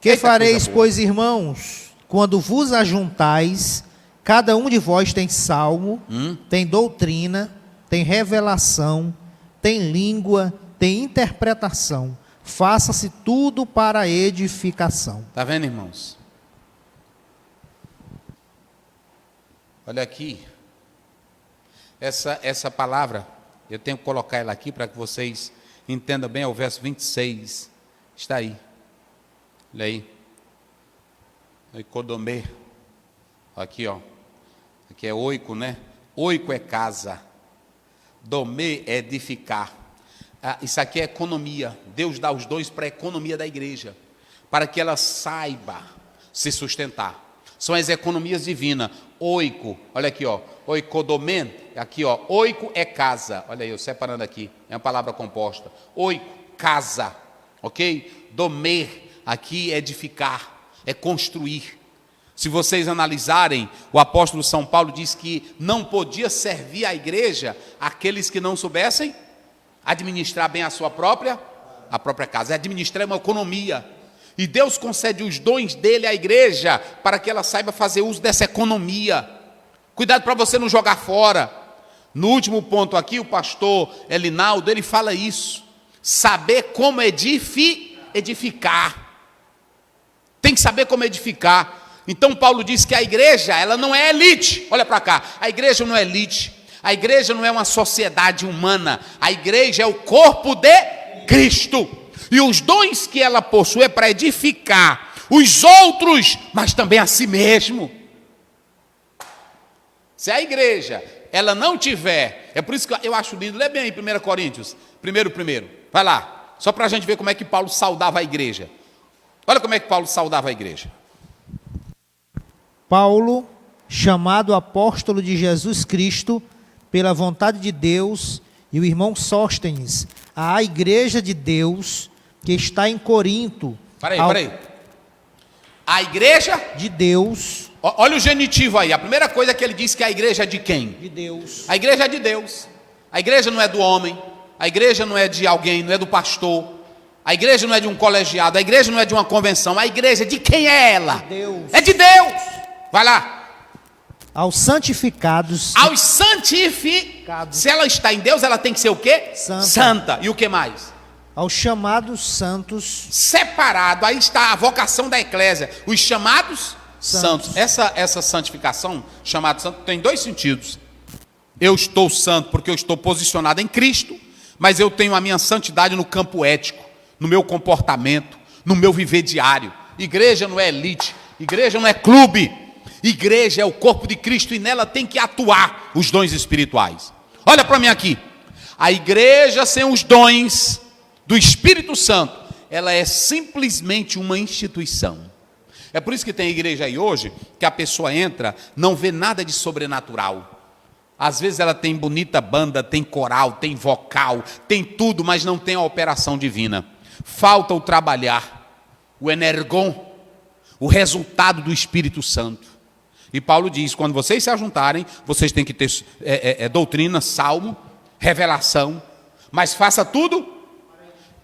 Que eita, fareis, pois, irmãos, quando vos ajuntais, cada um de vós tem salmo, tem doutrina, tem revelação, tem língua, tem interpretação. Faça-se tudo para edificação. Está vendo, irmãos? Olha aqui. Essa palavra, eu tenho que colocar ela aqui para que vocês entendam bem, é o verso 26. Está aí. Olha aí. Oikodomê. Aqui, ó. Aqui é oiko, né? Oiko é casa. Domê é edificar. Isso aqui é economia. Deus dá os dons para a economia da igreja, para que ela saiba se sustentar. São as economias divinas. Oiko, olha aqui, ó. Oikodomê, aqui, ó. Oiko é casa. Olha aí, eu separando aqui. É uma palavra composta. Oiko, casa. Ok? Domer, aqui é edificar, é construir. Se vocês analisarem, o apóstolo São Paulo diz que não podia servir a igreja aqueles que não soubessem administrar bem a própria casa. Administrar uma economia. E Deus concede os dons dele à igreja para que ela saiba fazer uso dessa economia. Cuidado para você não jogar fora. No último ponto aqui, o pastor Elinaldo, ele fala isso. Saber como edificar. Tem que saber como edificar. Então Paulo diz que a igreja, ela não é elite. Olha para cá, a igreja não é elite. A igreja não é uma sociedade humana. A igreja é o corpo de Cristo. E os dons que ela possui é para edificar os outros, mas também a si mesmo. Se a igreja, ela não tiver, é por isso que eu acho lindo, lê bem aí 1 Coríntios, primeiro, vai lá, só para a gente ver como é que Paulo saudava a igreja. Olha como é que Paulo saudava a igreja. Paulo, chamado apóstolo de Jesus Cristo, pela vontade de Deus, e o irmão Sóstenes, à igreja de Deus, que está em Corinto. Peraí. A igreja de Deus. Olha o genitivo aí. A primeira coisa é que ele diz que a igreja é de quem? De Deus. A igreja é de Deus. A igreja não é do homem. A igreja não é de alguém, não é do pastor. A igreja não é de um colegiado. A igreja não é de uma convenção. A igreja de quem é ela? De Deus. É de Deus. Vai lá. Aos santificados. Aos santificados. Se ela está em Deus, ela tem que ser o quê? Santa. E o que mais? Aos chamados santos. Separado. Aí está a vocação da eclésia. Os chamados santos. Essa santificação, chamado santo, tem dois sentidos. Eu estou santo porque eu estou posicionado em Cristo, mas eu tenho a minha santidade no campo ético, no meu comportamento, no meu viver diário. Igreja não é elite, igreja não é clube. Igreja é o corpo de Cristo e nela tem que atuar os dons espirituais. Olha para mim aqui. A igreja sem os dons do Espírito Santo, ela é simplesmente uma instituição. É por isso que tem igreja aí hoje, que a pessoa entra, não vê nada de sobrenatural. Às vezes ela tem bonita banda, tem coral, tem vocal, tem tudo, mas não tem a operação divina. Falta o trabalhar, o energon, o resultado do Espírito Santo. E Paulo diz, quando vocês se ajuntarem, vocês têm que ter doutrina, salmo, revelação, mas faça tudo.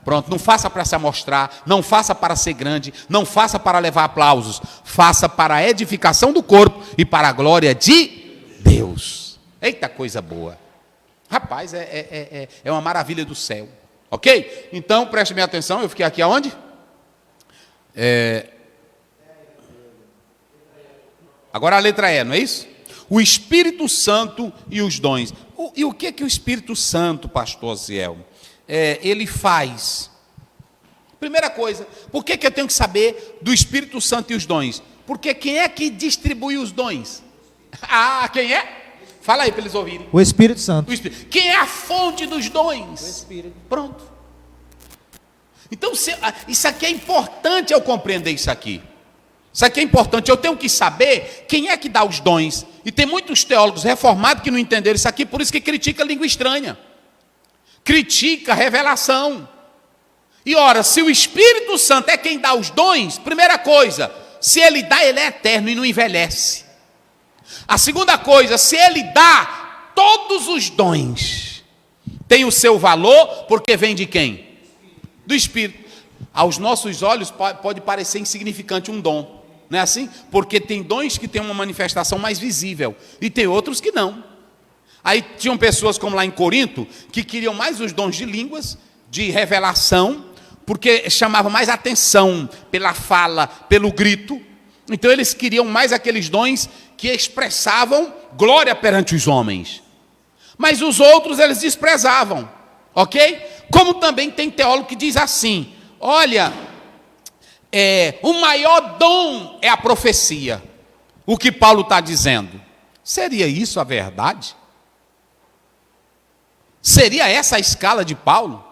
Pronto, não faça para se amostrar, não faça para ser grande, não faça para levar aplausos, faça para a edificação do corpo e para a glória de Deus. Eita coisa boa. Rapaz, é uma maravilha do céu. Ok? Então, preste minha atenção, eu fiquei aqui aonde? Agora a letra E, não é isso? O Espírito Santo e os dons. E o que o Espírito Santo, pastor Ziel, ele faz? Primeira coisa, por que eu tenho que saber do Espírito Santo e os dons? Porque quem é que distribui os dons? Quem é? Fala aí para eles ouvirem. O Espírito Santo. Quem é a fonte dos dons? O Espírito. Pronto. Então, isso aqui é importante eu compreender isso aqui. Isso aqui é importante, eu tenho que saber quem é que dá os dons. E tem muitos teólogos reformados que não entenderam isso aqui, por isso que critica a língua estranha. Critica a revelação. E ora, se o Espírito Santo é quem dá os dons, primeira coisa, se ele dá, ele é eterno e não envelhece. A segunda coisa, se ele dá todos os dons, tem o seu valor, porque vem de quem? Do Espírito. Aos nossos olhos pode parecer insignificante um dom, não é assim? Porque tem dons que têm uma manifestação mais visível, e tem outros que não. Aí tinham pessoas como lá em Corinto, que queriam mais os dons de línguas, de revelação, porque chamava mais atenção pela fala, pelo grito. Então eles queriam mais aqueles dons que expressavam glória perante os homens. Mas os outros eles desprezavam, ok? Como também tem teólogo que diz assim, olha, o maior dom é a profecia. O que Paulo está dizendo. Seria isso a verdade? Seria essa a escala de Paulo?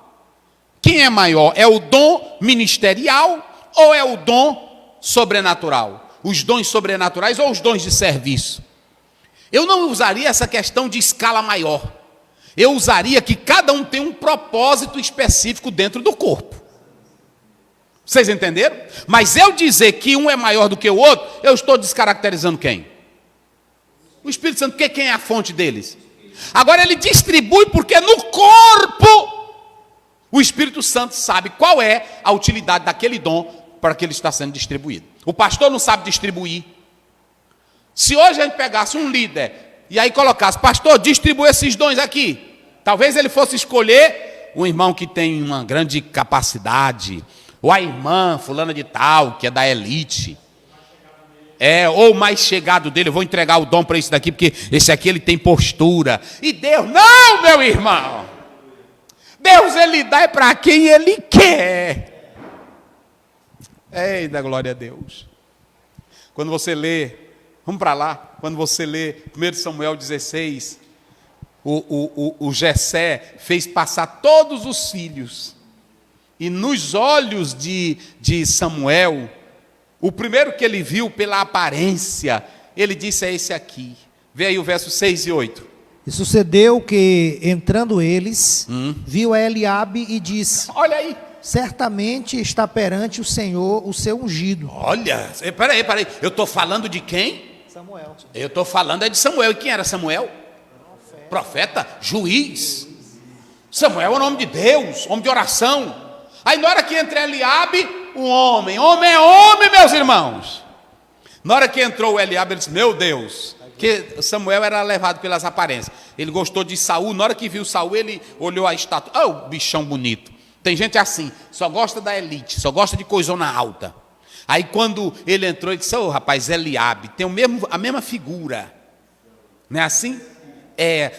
Quem é maior? É o dom ministerial ou é o dom sobrenatural? Os dons sobrenaturais ou os dons de serviço? Eu não usaria essa questão de escala maior. Eu usaria que cada um tem um propósito específico dentro do corpo. Vocês entenderam? Mas eu dizer que um é maior do que o outro, eu estou descaracterizando quem? O Espírito Santo, porque quem é a fonte deles? Agora ele distribui porque no corpo o Espírito Santo sabe qual é a utilidade daquele dom para que ele está sendo distribuído. O pastor não sabe distribuir. Se hoje a gente pegasse um líder e aí colocasse, pastor, distribui esses dons aqui, talvez ele fosse escolher um irmão que tem uma grande capacidade, ou a irmã fulana de tal, que é da elite, ou o mais chegado dele, eu vou entregar o dom para esse daqui, porque esse aqui ele tem postura. E Deus, não, meu irmão, Deus ele dá para quem ele quer. Eita, glória a Deus. Quando você lê, vamos para lá, quando você lê 1 Samuel 16, o Jessé fez passar todos os filhos, e nos olhos de Samuel, o primeiro que ele viu pela aparência, ele disse, é esse aqui. Vê aí o verso 6 e 8. E sucedeu que, entrando eles, viu a Eliabe e disse, olha aí, certamente está perante o Senhor o seu ungido. olha, peraí, eu estou falando de quem? Samuel. Eu estou falando de Samuel. E quem era Samuel? Profeta, juiz. Samuel é o nome de Deus, homem de oração. Aí na hora que entra Eliabe, um homem é homem, meus irmãos. Na hora que entrou o Eliabe, ele disse, meu Deus, que Samuel era levado pelas aparências. Ele gostou de Saul, na hora que viu Saul, ele olhou a estátua, oh, bichão bonito. Tem gente assim, só gosta da elite, só gosta de coisona alta. Aí quando ele entrou, ele disse, oh, rapaz, Eliabe, tem a mesma figura. Não é assim?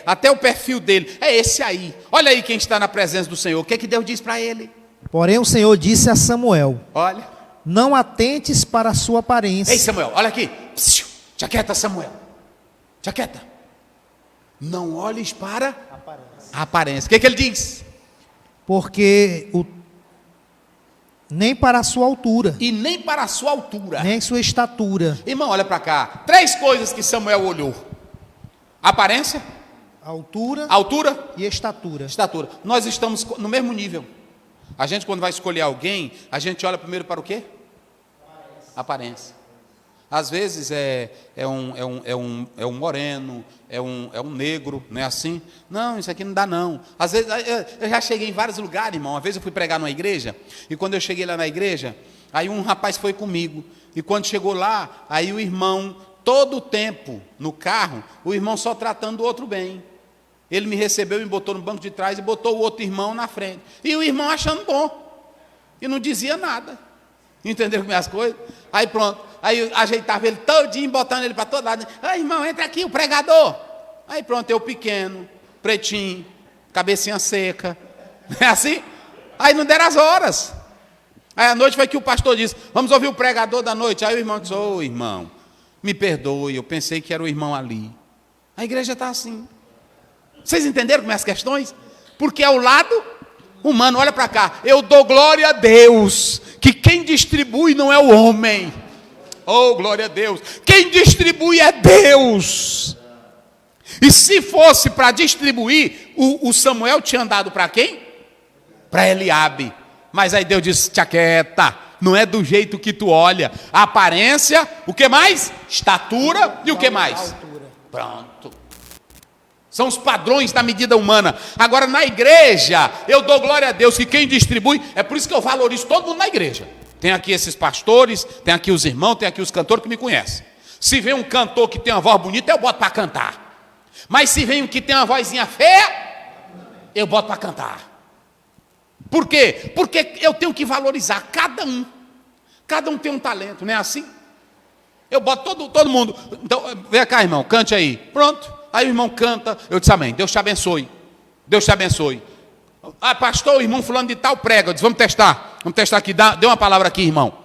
Até o perfil dele, é esse aí. Olha aí quem está na presença do Senhor, o que é que Deus diz para ele? Porém o Senhor disse a Samuel, Olha, não atentes para a sua aparência. ei Samuel, olha aqui, jaqueta Samuel, jaqueta, não olhes para a aparência. O que é que ele diz? Porque nem para a sua altura, E nem para a sua altura. nem sua estatura, Irmão, olha para cá, 3 coisas que Samuel olhou: aparência, altura altura, e estatura. estatura. Nós estamos no mesmo nível. A gente, quando vai escolher alguém, a gente olha primeiro para o quê? Aparência. Às vezes é um moreno, é um negro, não é assim? Não, isso aqui não dá não. Às vezes, eu já cheguei em vários lugares, irmão. Uma vez eu fui pregar numa igreja, e quando eu cheguei lá na igreja, aí um rapaz foi comigo, e quando chegou lá, aí o irmão, todo o tempo no carro, o irmão só tratando o outro bem. Ele me recebeu, me botou no banco de trás e botou o outro irmão na frente. E o irmão achando bom. E não dizia nada. Entenderam como é as coisas? Aí pronto. Aí eu ajeitava ele todinho, botando ele para todo lado. Ah, irmão, entra aqui, o pregador. Aí pronto, eu pequeno, pretinho, cabecinha seca. É assim? Aí não deram as horas. Aí à noite foi que o pastor disse, vamos ouvir o pregador da noite. Aí o irmão disse, ô irmão, me perdoe, eu pensei que era o irmão ali. A igreja está assim. Vocês entenderam como é as questões? Porque é o lado humano. Olha para cá, eu dou glória a Deus, que quem distribui não é o homem. Oh, glória a Deus, quem distribui é Deus. E se fosse para distribuir, o Samuel tinha dado para quem? Para Eliabe. Mas aí Deus disse, te aquieta, não é do jeito que tu olha. A aparência, o que mais? Estatura e o que mais? Pronto. São os padrões da medida humana. Agora na igreja, eu dou glória a Deus que quem distribui, é por isso que eu valorizo todo mundo na igreja. Tem aqui esses pastores, tem aqui os irmãos, tem aqui os cantores que me conhecem. Se vem um cantor que tem uma voz bonita, eu boto para cantar. Mas se vem um que tem uma vozinha feia, eu boto para cantar. Por quê? Porque eu tenho que valorizar cada um. Cada um tem um talento, não é assim? Eu boto todo mundo. Então, vem cá, irmão, cante aí. Pronto. Aí o irmão canta, eu disse amém, Deus te abençoe. Deus te abençoe. Ah, pastor, o irmão fulano de tal prega. Eu disse, vamos testar aqui, dê uma palavra aqui, irmão.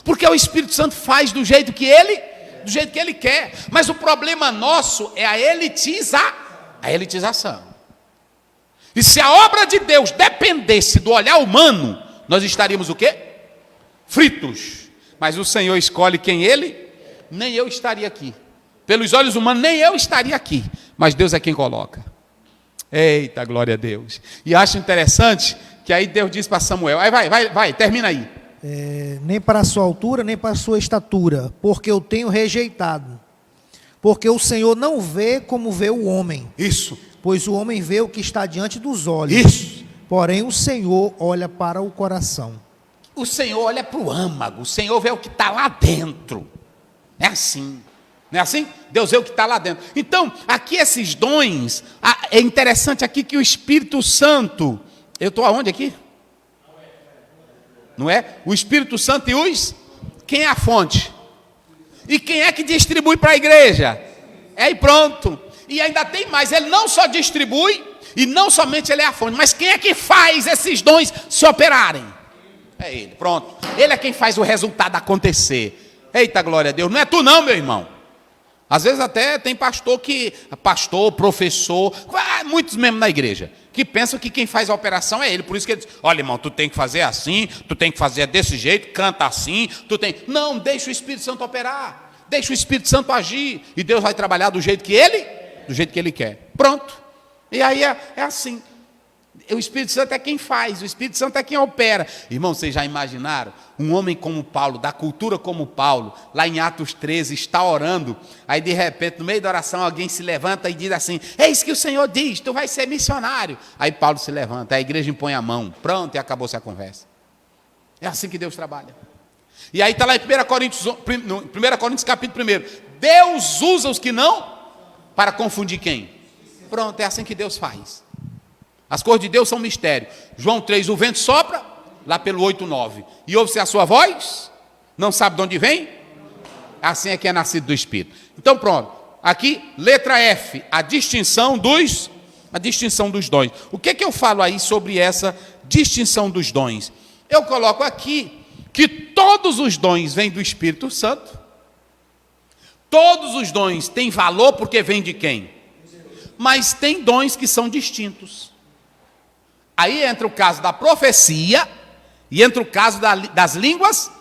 Porque o Espírito Santo faz do jeito que ele quer. Mas o problema nosso é a elitização. E se a obra de Deus dependesse do olhar humano, nós estaríamos o quê? Fritos. Mas o Senhor escolhe quem ele, nem eu estaria aqui. Pelos olhos humanos, nem eu estaria aqui. Mas Deus é quem coloca. Eita, glória a Deus. E acho interessante que aí Deus diz para Samuel, aí vai, termina aí. Nem para a sua altura, nem para a sua estatura, porque eu tenho rejeitado. Porque o Senhor não vê como vê o homem. Isso. Pois o homem vê o que está diante dos olhos. Isso. Porém o Senhor olha para o coração. O Senhor olha para o âmago, o Senhor vê o que está lá dentro. É assim. Não é assim? Deus vê o que está lá dentro. Então, aqui esses dons, é interessante aqui que o Espírito Santo, eu estou aonde aqui? Não é? O Espírito Santo e os? Quem é a fonte? E quem é que distribui para a igreja? É e pronto. E ainda tem mais, ele não só distribui, e não somente ele é a fonte, mas quem é que faz esses dons se operarem? É ele, pronto. Ele é quem faz o resultado acontecer. Eita, glória a Deus. Não é tu não, meu irmão. Às vezes até tem pastor, professor, muitos mesmo na igreja, que pensam que quem faz a operação é ele. Por isso que ele diz, olha, irmão, tu tem que fazer assim, tu tem que fazer desse jeito, canta assim, tu tem... Não, deixa o Espírito Santo operar, deixa o Espírito Santo agir, e Deus vai trabalhar do jeito que ele quer. Pronto. E aí é assim. O Espírito Santo é quem faz, o Espírito Santo é quem opera. Irmão, vocês já imaginaram? Um homem como Paulo, da cultura como Paulo, lá em Atos 13, está orando, aí de repente, no meio da oração, alguém se levanta e diz assim, eis que o Senhor diz, tu vais ser missionário. Aí Paulo se levanta, a igreja impõe a mão, pronto, e acabou-se a conversa. É assim que Deus trabalha. E aí está lá em 1 Coríntios capítulo 1, Deus usa os que não, para confundir quem? Pronto, é assim que Deus faz. As coisas de Deus são mistério. João 3, o vento sopra, lá pelo 8, 9. E ouve-se a sua voz, não sabe de onde vem? Assim é que é nascido do Espírito. Então pronto, aqui, letra F, a distinção dos dons. O que eu falo aí sobre essa distinção dos dons? Eu coloco aqui que todos os dons vêm do Espírito Santo. Todos os dons têm valor porque vêm de quem? Mas tem dons que são distintos. Aí entra o caso da profecia e entra o caso das línguas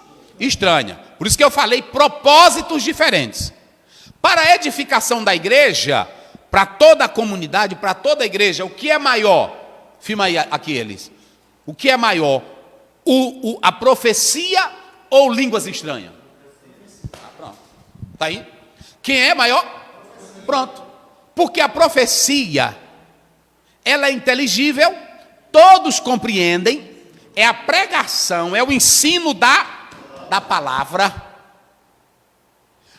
estranhas. Por isso que eu falei propósitos diferentes. Para a edificação da igreja, para toda a comunidade, para toda a igreja, o que é maior? Firma aí aqui eles. O que é maior? A profecia ou línguas estranhas? Pronto. Está aí? Quem é maior? Pronto. Porque a profecia, ela é inteligível, todos compreendem, é a pregação, é o ensino da palavra.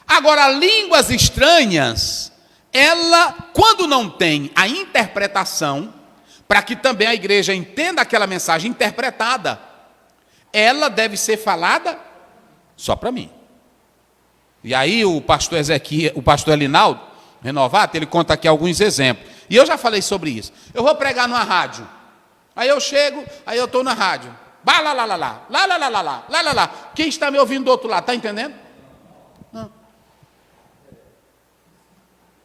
Agora, línguas estranhas, ela, quando não tem a interpretação, para que também a igreja entenda aquela mensagem interpretada, ela deve ser falada só para mim. E aí o pastor Elinaldo Renovato, ele conta aqui alguns exemplos. E eu já falei sobre isso. Eu vou pregar numa rádio. Aí eu chego, aí eu estou na rádio. Lá, lá, lá, lá, lá, lá, lá, lá, lá, lá, lá, lá, lá. Quem está me ouvindo do outro lado, está entendendo? Não.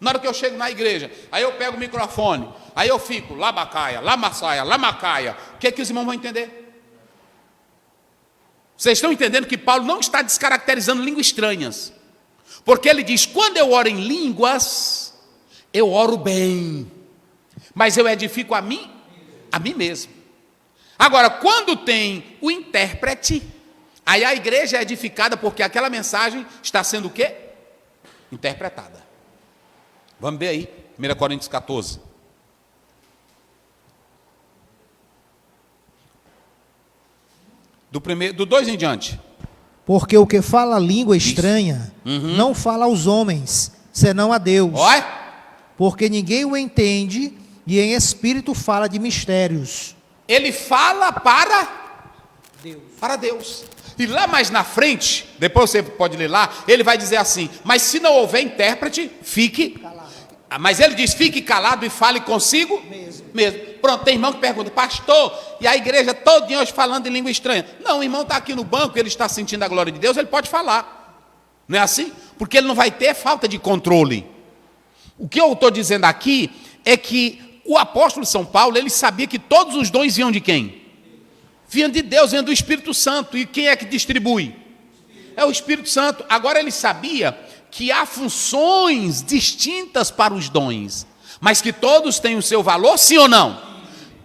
Na hora que eu chego na igreja, aí eu pego o microfone, aí eu fico, labacaia, lamassaia, lamacaia. O que é que os irmãos vão entender? Vocês estão entendendo que Paulo não está descaracterizando línguas estranhas. Porque ele diz, quando eu oro em línguas, eu oro bem. Mas eu edifico a mim mesmo. Agora, quando tem o intérprete, aí a igreja é edificada porque aquela mensagem está sendo o quê? Interpretada. Vamos ver aí, 1 Coríntios 14. Do 2 em diante. Porque o que fala língua estranha, não fala aos homens, senão a Deus. Oi? Porque ninguém o entende, e em espírito fala de mistérios. Ele fala para Deus. E lá mais na frente, depois você pode ler lá, ele vai dizer assim, mas se não houver intérprete, fique calado. Mas ele diz, fique calado e fale consigo mesmo. Pronto, tem irmão que pergunta, pastor, e a igreja todinha hoje falando em língua estranha. Não, o irmão está aqui no banco, ele está sentindo a glória de Deus, ele pode falar. Não é assim? Porque ele não vai ter falta de controle. O que eu estou dizendo aqui é que o apóstolo São Paulo, ele sabia que todos os dons vinham de quem? Vinham de Deus, vinham do Espírito Santo. E quem é que distribui? É o Espírito Santo. Agora ele sabia que há funções distintas para os dons, mas que todos têm o seu valor, sim ou não?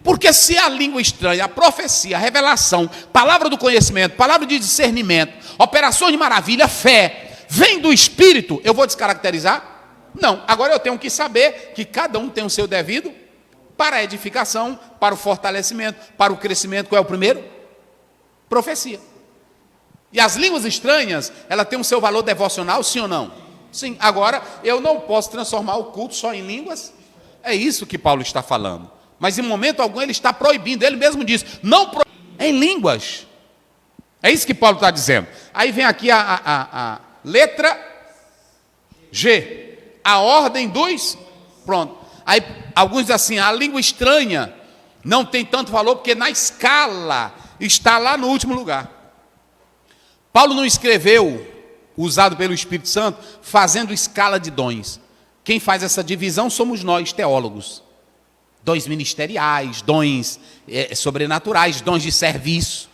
Porque se a língua estranha, a profecia, a revelação, palavra do conhecimento, palavra de discernimento, operações de maravilha, fé, vem do Espírito, eu vou descaracterizar? Não. Agora eu tenho que saber que cada um tem o seu devido para a edificação, para o fortalecimento, para o crescimento. Qual é o primeiro? Profecia. E as línguas estranhas, ela tem o seu valor devocional, sim ou não? Sim. Agora, eu não posso transformar o culto só em línguas. É isso que Paulo está falando. Mas em momento algum ele está proibindo. Ele mesmo diz, não em línguas. É isso que Paulo está dizendo. Aí vem aqui a letra G. A ordem dos... Pronto. Aí alguns dizem assim, a língua estranha não tem tanto valor porque na escala está lá no último lugar. Paulo não escreveu, usado pelo Espírito Santo, fazendo escala de dons. Quem faz essa divisão somos nós, teólogos. Dons ministeriais, dons sobrenaturais, dons de serviço.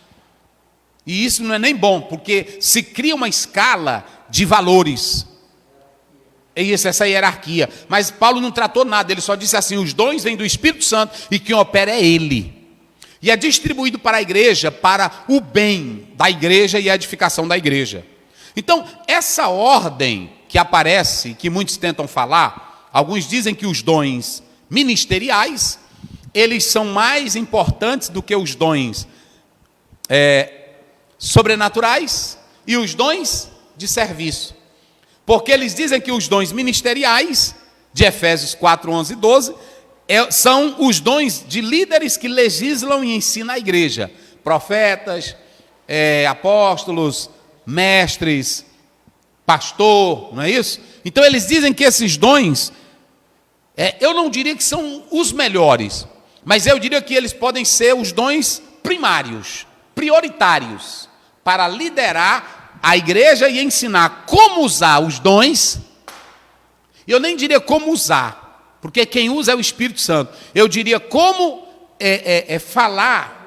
E isso não é nem bom, porque se cria uma escala de valores. É isso, essa hierarquia. Mas Paulo não tratou nada, ele só disse assim, os dons vêm do Espírito Santo e quem opera é ele. E é distribuído para a igreja, para o bem da igreja e a edificação da igreja. Então, essa ordem que aparece, que muitos tentam falar, alguns dizem que os dons ministeriais, eles são mais importantes do que os dons sobrenaturais e os dons de serviço. Porque eles dizem que os dons ministeriais, de Efésios 4, 11 e 12, são os dons de líderes que legislam e ensinam a igreja. Profetas, apóstolos, mestres, pastor, não é isso? Então eles dizem que esses dons, eu não diria que são os melhores, mas eu diria que eles podem ser os dons primários, prioritários, para liderar a igreja e ensinar como usar os dons. Eu nem diria como usar, porque quem usa é o Espírito Santo. Eu diria como falar.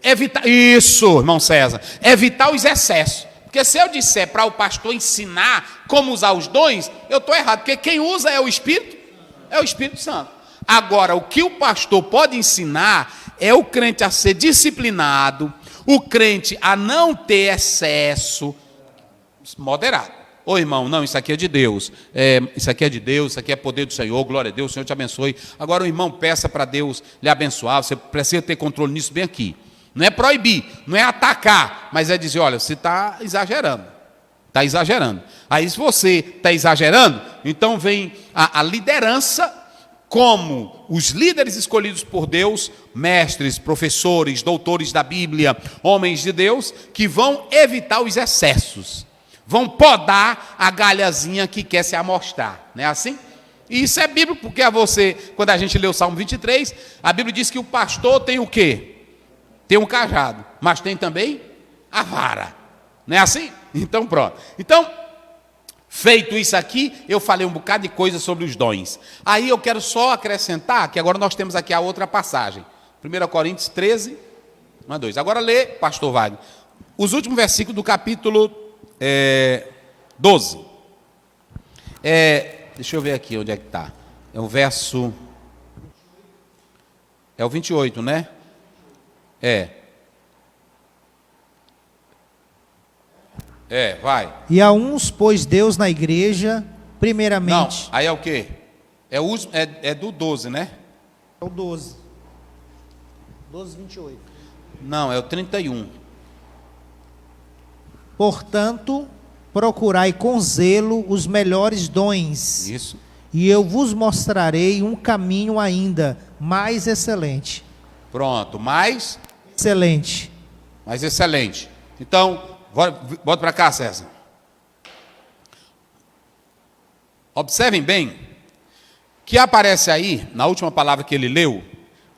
Evitar, isso, irmão César. Evitar os excessos. Porque se eu disser para o pastor ensinar como usar os dons, eu estou errado. Porque quem usa é o Espírito Santo. Agora, o que o pastor pode ensinar é o crente a ser disciplinado, o crente a não ter excesso, moderado. Ô irmão, não, isso aqui é de Deus, isso aqui é de Deus, isso aqui é poder do Senhor, glória a Deus, o Senhor te abençoe. Agora o irmão peça para Deus lhe abençoar, você precisa ter controle nisso bem aqui. Não é proibir, não é atacar, mas é dizer, olha, você está exagerando. Está exagerando. Aí se você está exagerando, então vem a liderança, como os líderes escolhidos por Deus, mestres, professores, doutores da Bíblia, homens de Deus, que vão evitar os excessos. Vão podar a galhazinha que quer se amostrar, não é assim? E isso é bíblico, porque quando a gente lê o Salmo 23, a Bíblia diz que o pastor tem o quê? Tem um cajado, mas tem também a vara, não é assim? Então pronto. Então, feito isso aqui, eu falei um bocado de coisa sobre os dons. Aí eu quero só acrescentar, que agora nós temos aqui a outra passagem. 1 Coríntios 13, 1 a 2. Agora lê, pastor Wagner, os últimos versículos do capítulo 12. Deixa eu ver aqui onde é que está. É o verso... É o 28, né? Vai. E a uns pôs Deus na igreja, primeiramente... Não, aí é o quê? É do 12, né? É o 12. 12, 28. Não, é o 31. Portanto, procurai com zelo os melhores dons. Isso. E eu vos mostrarei um caminho ainda mais excelente. Pronto, mais excelente. Então, bota para cá, César. Observem bem que aparece aí, na última palavra que ele leu,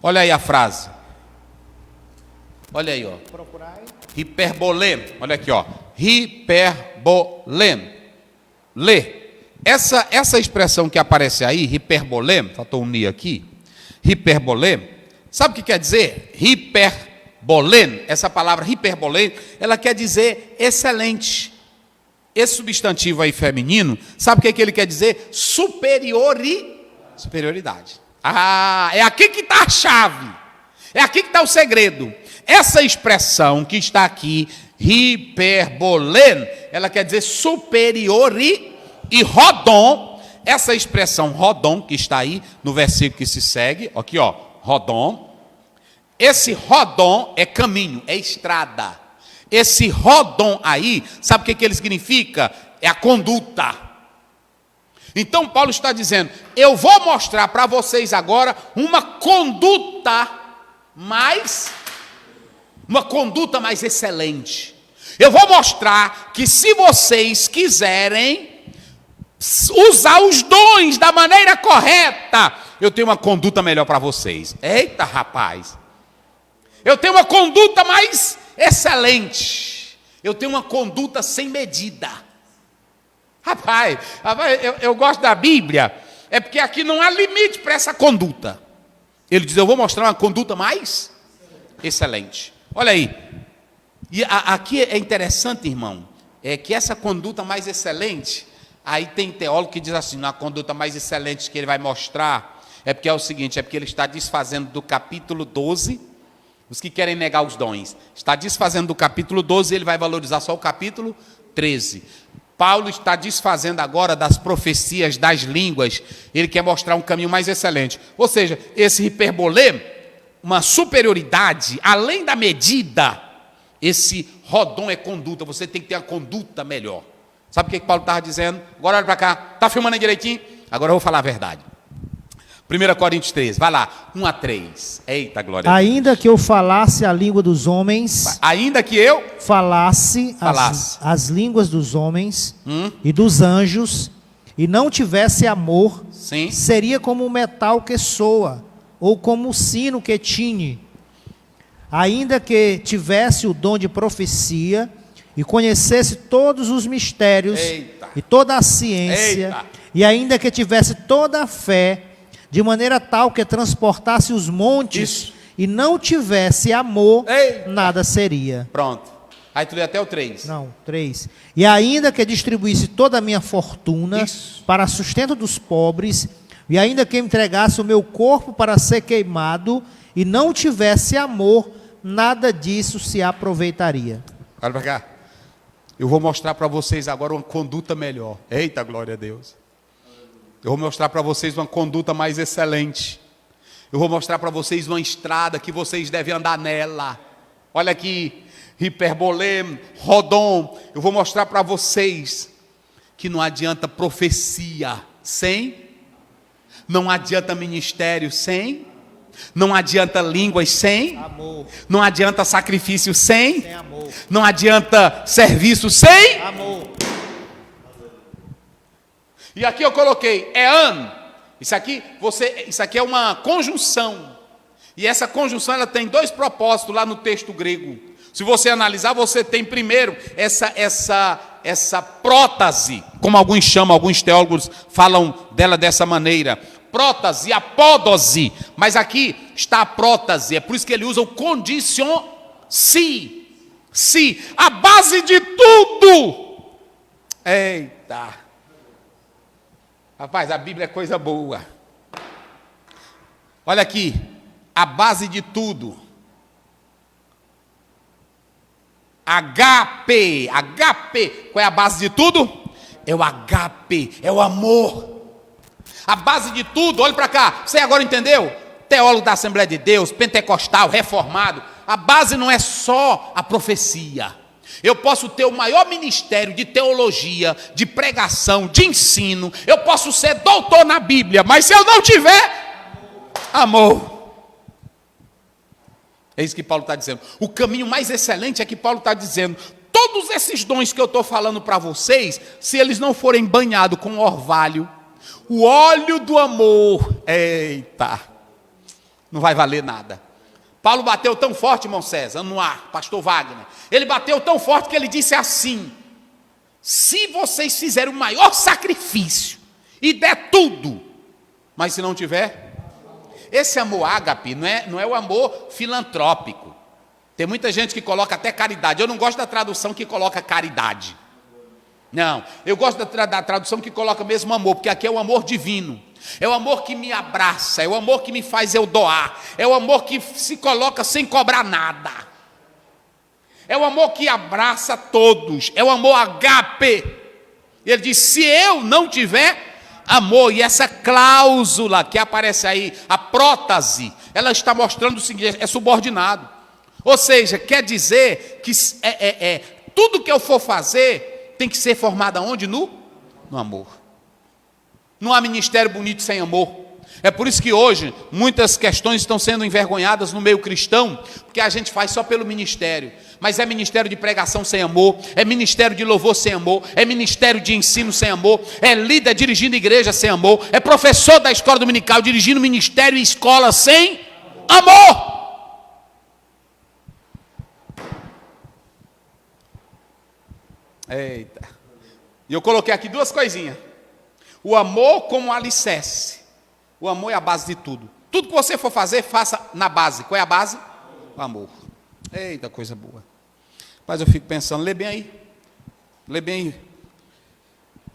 olha aí a frase. Olha aí, ó. Procurai. Hiperbolem. Olha aqui, ó. Hiperbolem. Lê. Essa expressão que aparece aí, hiperbolem, faltou um ni aqui. Hiperbolem. Sabe o que quer dizer? Hiperbolem. Essa palavra hiperbolem, ela quer dizer excelente. Esse substantivo aí feminino, sabe o que ele quer dizer? Superioridade. É aqui que está a chave. É aqui que está o segredo. Essa expressão que está aqui, hiperbolem, ela quer dizer superior e rodom. Essa expressão rodom, que está aí no versículo que se segue, aqui ó, rodom. Esse rodom é caminho, é estrada. Esse rodom aí, sabe o que ele significa? É a conduta. Então Paulo está dizendo, eu vou mostrar para vocês agora uma conduta mais excelente. Eu vou mostrar que se vocês quiserem usar os dons da maneira correta, eu tenho uma conduta melhor para vocês. Eita, rapaz! Eu tenho uma conduta mais excelente. Eu tenho uma conduta sem medida. Rapaz, eu gosto da Bíblia, é porque aqui não há limite para essa conduta. Ele diz, eu vou mostrar uma conduta mais excelente. Olha aí. E aqui é interessante, irmão, é que essa conduta mais excelente, aí tem teólogo que diz assim, a conduta mais excelente que ele vai mostrar, é porque é o seguinte, é porque ele está desfazendo do capítulo 12, os que querem negar os dons, está desfazendo do capítulo 12 e ele vai valorizar só o capítulo 13. Paulo está desfazendo agora das profecias das línguas, ele quer mostrar um caminho mais excelente. Ou seja, esse hiperbolê, uma superioridade, além da medida, esse rodom é conduta, você tem que ter uma conduta melhor. Sabe o que Paulo estava dizendo? Agora olha para cá, está filmando aí direitinho? Agora eu vou falar a verdade. 1 Coríntios 13, vai lá, 1-3. Eita, glória a Deus. Ainda que eu falasse a língua dos homens, ainda que eu falasse. As línguas dos homens e dos anjos, e não tivesse amor, sim, seria como o metal que soa, ou como o sino que tine. Ainda que tivesse o dom de profecia, e conhecesse todos os mistérios, eita, e toda a ciência, eita, e ainda que tivesse toda a fé, de maneira tal que transportasse os montes, isso, e não tivesse amor, eita, nada seria. Pronto. Aí tu lê até o 3. Não, 3. E ainda que distribuísse toda a minha fortuna, isso, para sustento dos pobres, e ainda que entregasse o meu corpo para ser queimado, e não tivesse amor, nada disso se aproveitaria. Olha para cá. Eu vou mostrar para vocês agora uma conduta melhor. Eita, glória a Deus. Eu vou mostrar para vocês uma conduta mais excelente. Eu vou mostrar para vocês uma estrada que vocês devem andar nela. Olha aqui, hiperbolê, rodom. Eu vou mostrar para vocês que não adianta profecia sem, não adianta ministério sem, não adianta línguas sem amor, não adianta sacrifício sem amor, não adianta serviço sem amor. E aqui eu coloquei isso aqui é uma conjunção. E essa conjunção ela tem dois propósitos lá no texto grego. Se você analisar, você tem primeiro essa prótase, como alguns chamam, alguns teólogos falam dela dessa maneira. Prótase, apódose, mas aqui está a prótase, é por isso que ele usa o condition si, a base de tudo. Eita, rapaz, a Bíblia é coisa boa. Olha aqui, a base de tudo. HP, qual é a base de tudo? É o HP, é o amor. A base de tudo, olha para cá, você agora entendeu? Teólogo da Assembleia de Deus, pentecostal, reformado, a base não é só a profecia. Eu posso ter o maior ministério de teologia, de pregação, de ensino, eu posso ser doutor na Bíblia, mas se eu não tiver amor. É isso que Paulo está dizendo. O caminho mais excelente é que Paulo está dizendo, todos esses dons que eu estou falando para vocês, se eles não forem banhados com orvalho, o óleo do amor, eita, não vai valer nada. Paulo bateu tão forte, irmão César, no ar, pastor Wagner, ele bateu tão forte que ele disse assim, se vocês fizerem o maior sacrifício, e der tudo, mas se não tiver, esse amor ágape não é o amor filantrópico. Tem muita gente que coloca até caridade, eu não gosto da tradução que coloca caridade. Não, eu gosto da tradução que coloca mesmo amor, porque aqui é o amor divino. É o amor que me abraça, é o amor que me faz eu doar, é o amor que se coloca sem cobrar nada. É o amor que abraça todos, é o amor agape. Ele diz, se eu não tiver amor, e essa cláusula que aparece aí, a prótase, ela está mostrando o seguinte, é subordinado. Ou seja, quer dizer que tudo que eu for fazer tem que ser formado aonde? No amor. Não há ministério bonito sem amor. É por isso que hoje muitas questões estão sendo envergonhadas no meio cristão, porque a gente faz só pelo ministério. Mas é ministério de pregação sem amor, é ministério de louvor sem amor, é ministério de ensino sem amor, é líder dirigindo igreja sem amor, é professor da escola dominical dirigindo ministério e escola sem amor. Eita. E eu coloquei aqui duas coisinhas. O amor como alicerce. O amor é a base de tudo. Tudo que você for fazer, faça na base. Qual é a base? O amor. Eita, coisa boa. Mas eu fico pensando, lê bem aí. Lê bem aí.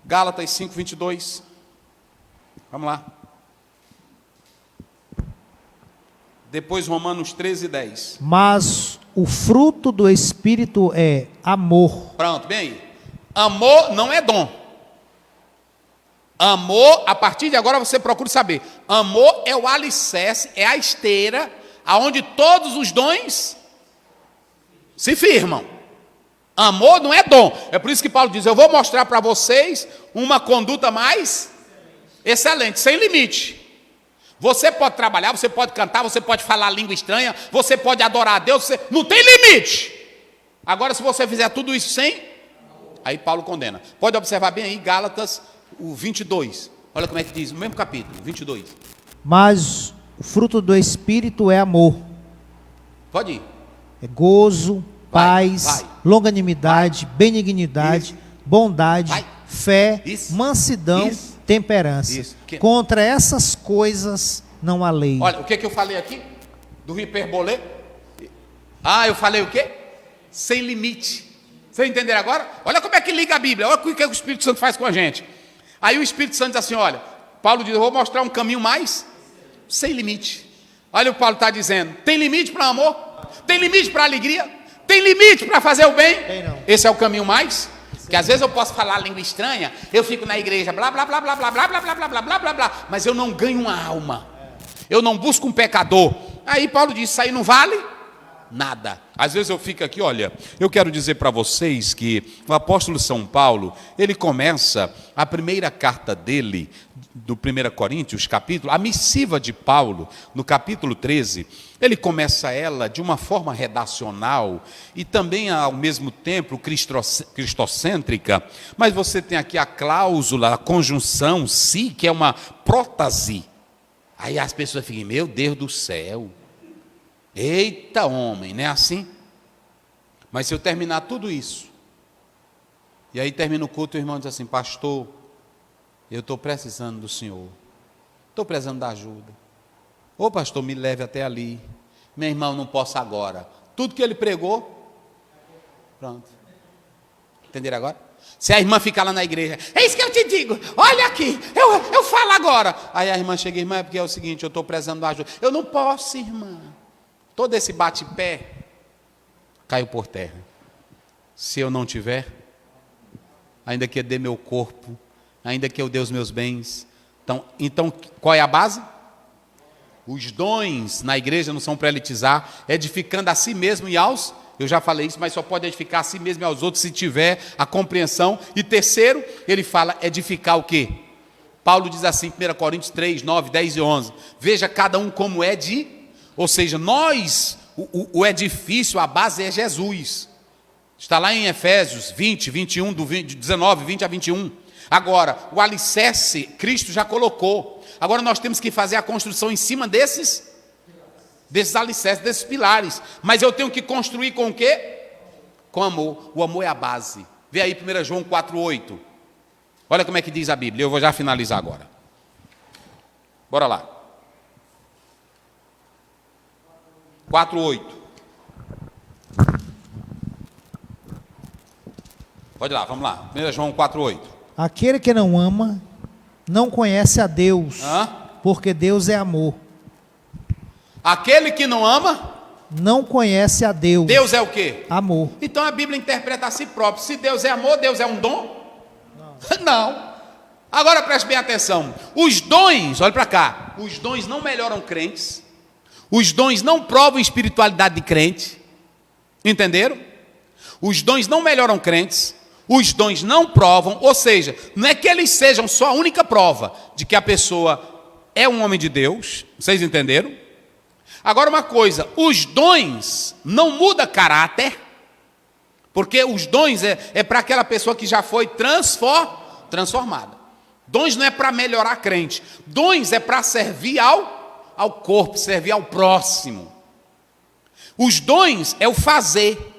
Gálatas 5:22. Vamos lá. Depois Romanos 13:10. Mas o fruto do Espírito é amor. Pronto, bem aí. Amor não é dom. Amor, a partir de agora você procura saber. Amor é o alicerce, é a esteira, aonde todos os dons se firmam. Amor não é dom. É por isso que Paulo diz, eu vou mostrar para vocês uma conduta mais excelente, sem limite. Você pode trabalhar, você pode cantar, você pode falar língua estranha, você pode adorar a Deus, não tem limite. Agora, se você fizer tudo isso sem, aí Paulo condena. Pode observar bem aí, Gálatas, o 22. Olha como é que diz, no mesmo capítulo, 22. Mas o fruto do Espírito é amor. Pode ir. É gozo, paz, vai. Longanimidade, benignidade, Isso. bondade, Vai. fé, Isso. mansidão, Isso. temperança. Isso. Contra essas coisas não há lei. Olha, o que eu falei aqui? Do hiperbolê? Eu falei o quê? Sem limite. Vocês entenderam agora? Olha como é que liga a Bíblia. Olha o que o Espírito Santo faz com a gente. Aí o Espírito Santo diz assim, olha, Paulo diz, eu vou mostrar um caminho mais sem limite. Olha o que Paulo está dizendo. Tem limite para o amor? Tem limite para a alegria? Tem limite para fazer o bem? Tem não. Esse é o caminho mais? Que às vezes eu posso falar língua estranha, eu fico na igreja, blá, blá, blá, blá, blá, blá, blá, blá, blá, blá, blá, blá, blá, mas eu não ganho uma alma. Eu não busco um pecador. Aí Paulo diz, isso aí não vale nada. Às vezes eu fico aqui, olha, eu quero dizer para vocês que o apóstolo São Paulo, ele começa a primeira carta dele, do 1 Coríntios, capítulo, a missiva de Paulo, no capítulo 13, ele começa ela de uma forma redacional e também ao mesmo tempo cristocêntrica, mas você tem aqui a cláusula, a conjunção si, que é uma prótase. Aí as pessoas ficam, meu Deus do céu, eita homem, não é assim? Mas se eu terminar tudo isso, e aí termina o culto, o irmão diz assim, pastor, eu estou precisando do senhor, estou precisando da ajuda. Ô pastor, me leve até ali. Meu irmão, não posso agora. Tudo que ele pregou, pronto. Entenderam agora? Se a irmã ficar lá na igreja, é isso que eu te digo, olha aqui, eu falo agora. Aí a irmã chega, irmã, é porque é o seguinte, eu estou precisando da ajuda. Eu não posso, irmã. Todo esse bate-pé caiu por terra. Se eu não tiver, ainda que eu dê meu corpo, ainda que eu dê os meus bens. Então qual é a base? Os dons na igreja não são para elitizar, edificando a si mesmo e aos, eu já falei isso, mas só pode edificar a si mesmo e aos outros se tiver a compreensão. E terceiro, ele fala edificar o quê? Paulo diz assim, 1 Coríntios 3, 9, 10 e 11, veja cada um como é ou seja, nós, o edifício, a base é Jesus. Está lá em Efésios 20, 21, do 19, 20 a 21. Agora, o alicerce, Cristo já colocou. Agora nós temos que fazer a construção em cima desses alicerces, desses pilares. Mas eu tenho que construir com o quê? Com amor. O amor é a base. Vê aí 1 João 4,8. Olha como é que diz a Bíblia. Eu vou já finalizar agora. Bora lá. 4,8. Pode ir lá, vamos lá. 1 João 4,8. Aquele que não ama, não conhece a Deus, porque Deus é amor. Aquele que não ama, não conhece a Deus. Deus é o quê? Amor. Então a Bíblia interpreta a si próprio. Se Deus é amor, Deus é um dom? Não. Agora preste bem atenção. Os dons, olha para cá, os dons não melhoram crentes. Os dons não provam espiritualidade de crente. Entenderam? Os dons não melhoram crentes, os dons não provam, ou seja, não é que eles sejam só a única prova de que a pessoa é um homem de Deus, vocês entenderam? Agora uma coisa, os dons não mudam caráter, porque os dons é para aquela pessoa que já foi transformada. Dons não é para melhorar crente, dons é para servir ao corpo, servir ao próximo. Os dons é o fazer.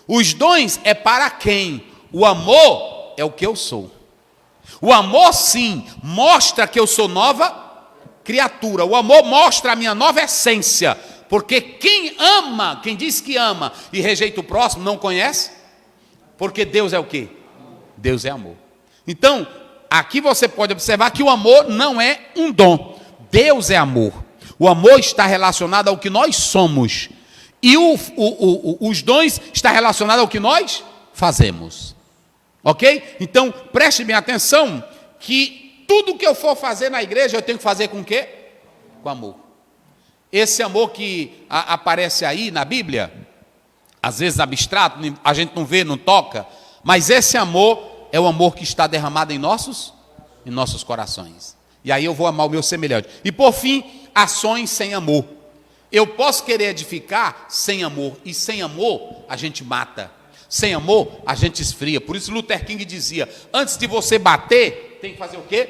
Os dons é para quem? O amor é o que eu sou. O amor, sim, mostra que eu sou nova criatura. O amor mostra a minha nova essência. Porque quem ama, quem diz que ama e rejeita o próximo, não conhece. Porque Deus é o quê? Deus é amor. Então, aqui você pode observar que o amor não é um dom. Deus é amor. O amor está relacionado ao que nós somos. E os dons estão relacionados ao que nós fazemos. Ok? Então, preste bem atenção que tudo que eu for fazer na igreja, eu tenho que fazer com o quê? Com amor. Esse amor que aparece aí na Bíblia, às vezes abstrato, a gente não vê, não toca, mas esse amor é o amor que está derramado em nossos corações. E aí eu vou amar o meu semelhante. E por fim, ações sem amor. Eu posso querer edificar sem amor, e sem amor a gente mata, sem amor a gente esfria. Por isso Luther King dizia, antes de você bater, tem que fazer o quê?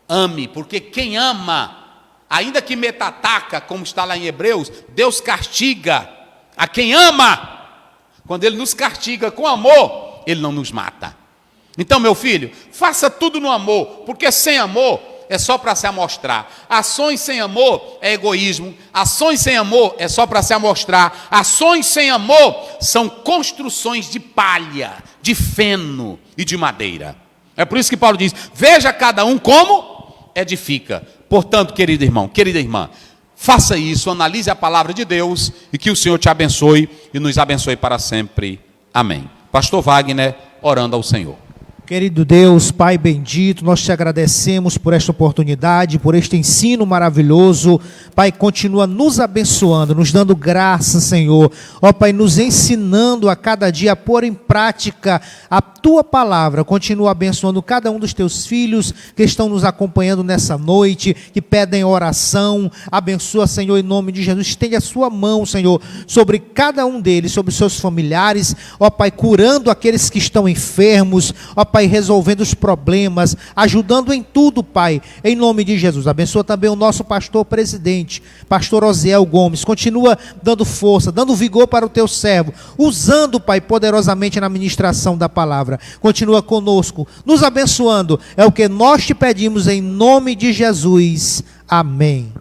Ame, porque quem ama, ainda que meta ataca, como está lá em Hebreus, Deus castiga a quem ama. Quando Ele nos castiga com amor, Ele não nos mata. Então, meu filho, faça tudo no amor, porque sem amor é só para se amostrar. Ações sem amor é egoísmo. Ações sem amor é só para se amostrar. Ações sem amor são construções de palha, de feno e de madeira. É por isso que Paulo diz, veja cada um como edifica. Portanto, querido irmão, querida irmã, faça isso, analise a palavra de Deus e que o Senhor te abençoe e nos abençoe para sempre. Amém. Pastor Wagner, orando ao Senhor. Querido Deus, Pai bendito, nós te agradecemos por esta oportunidade, por este ensino maravilhoso. Pai, continua nos abençoando, nos dando graça, Senhor. Ó Pai, nos ensinando a cada dia a pôr em prática a Tua palavra. Continua abençoando cada um dos Teus filhos que estão nos acompanhando nessa noite, que pedem oração. Abençoa, Senhor, em nome de Jesus. Estende a Sua mão, Senhor, sobre cada um deles, sobre os seus familiares. Ó Pai, curando aqueles que estão enfermos. Ó Pai, resolvendo os problemas, ajudando em tudo, Pai, em nome de Jesus. Abençoa também o nosso pastor presidente, pastor Osiel Gomes. Continua dando força, dando vigor para o teu servo, usando, Pai, poderosamente na ministração da palavra. Continua conosco, nos abençoando. É o que nós te pedimos em nome de Jesus. Amém.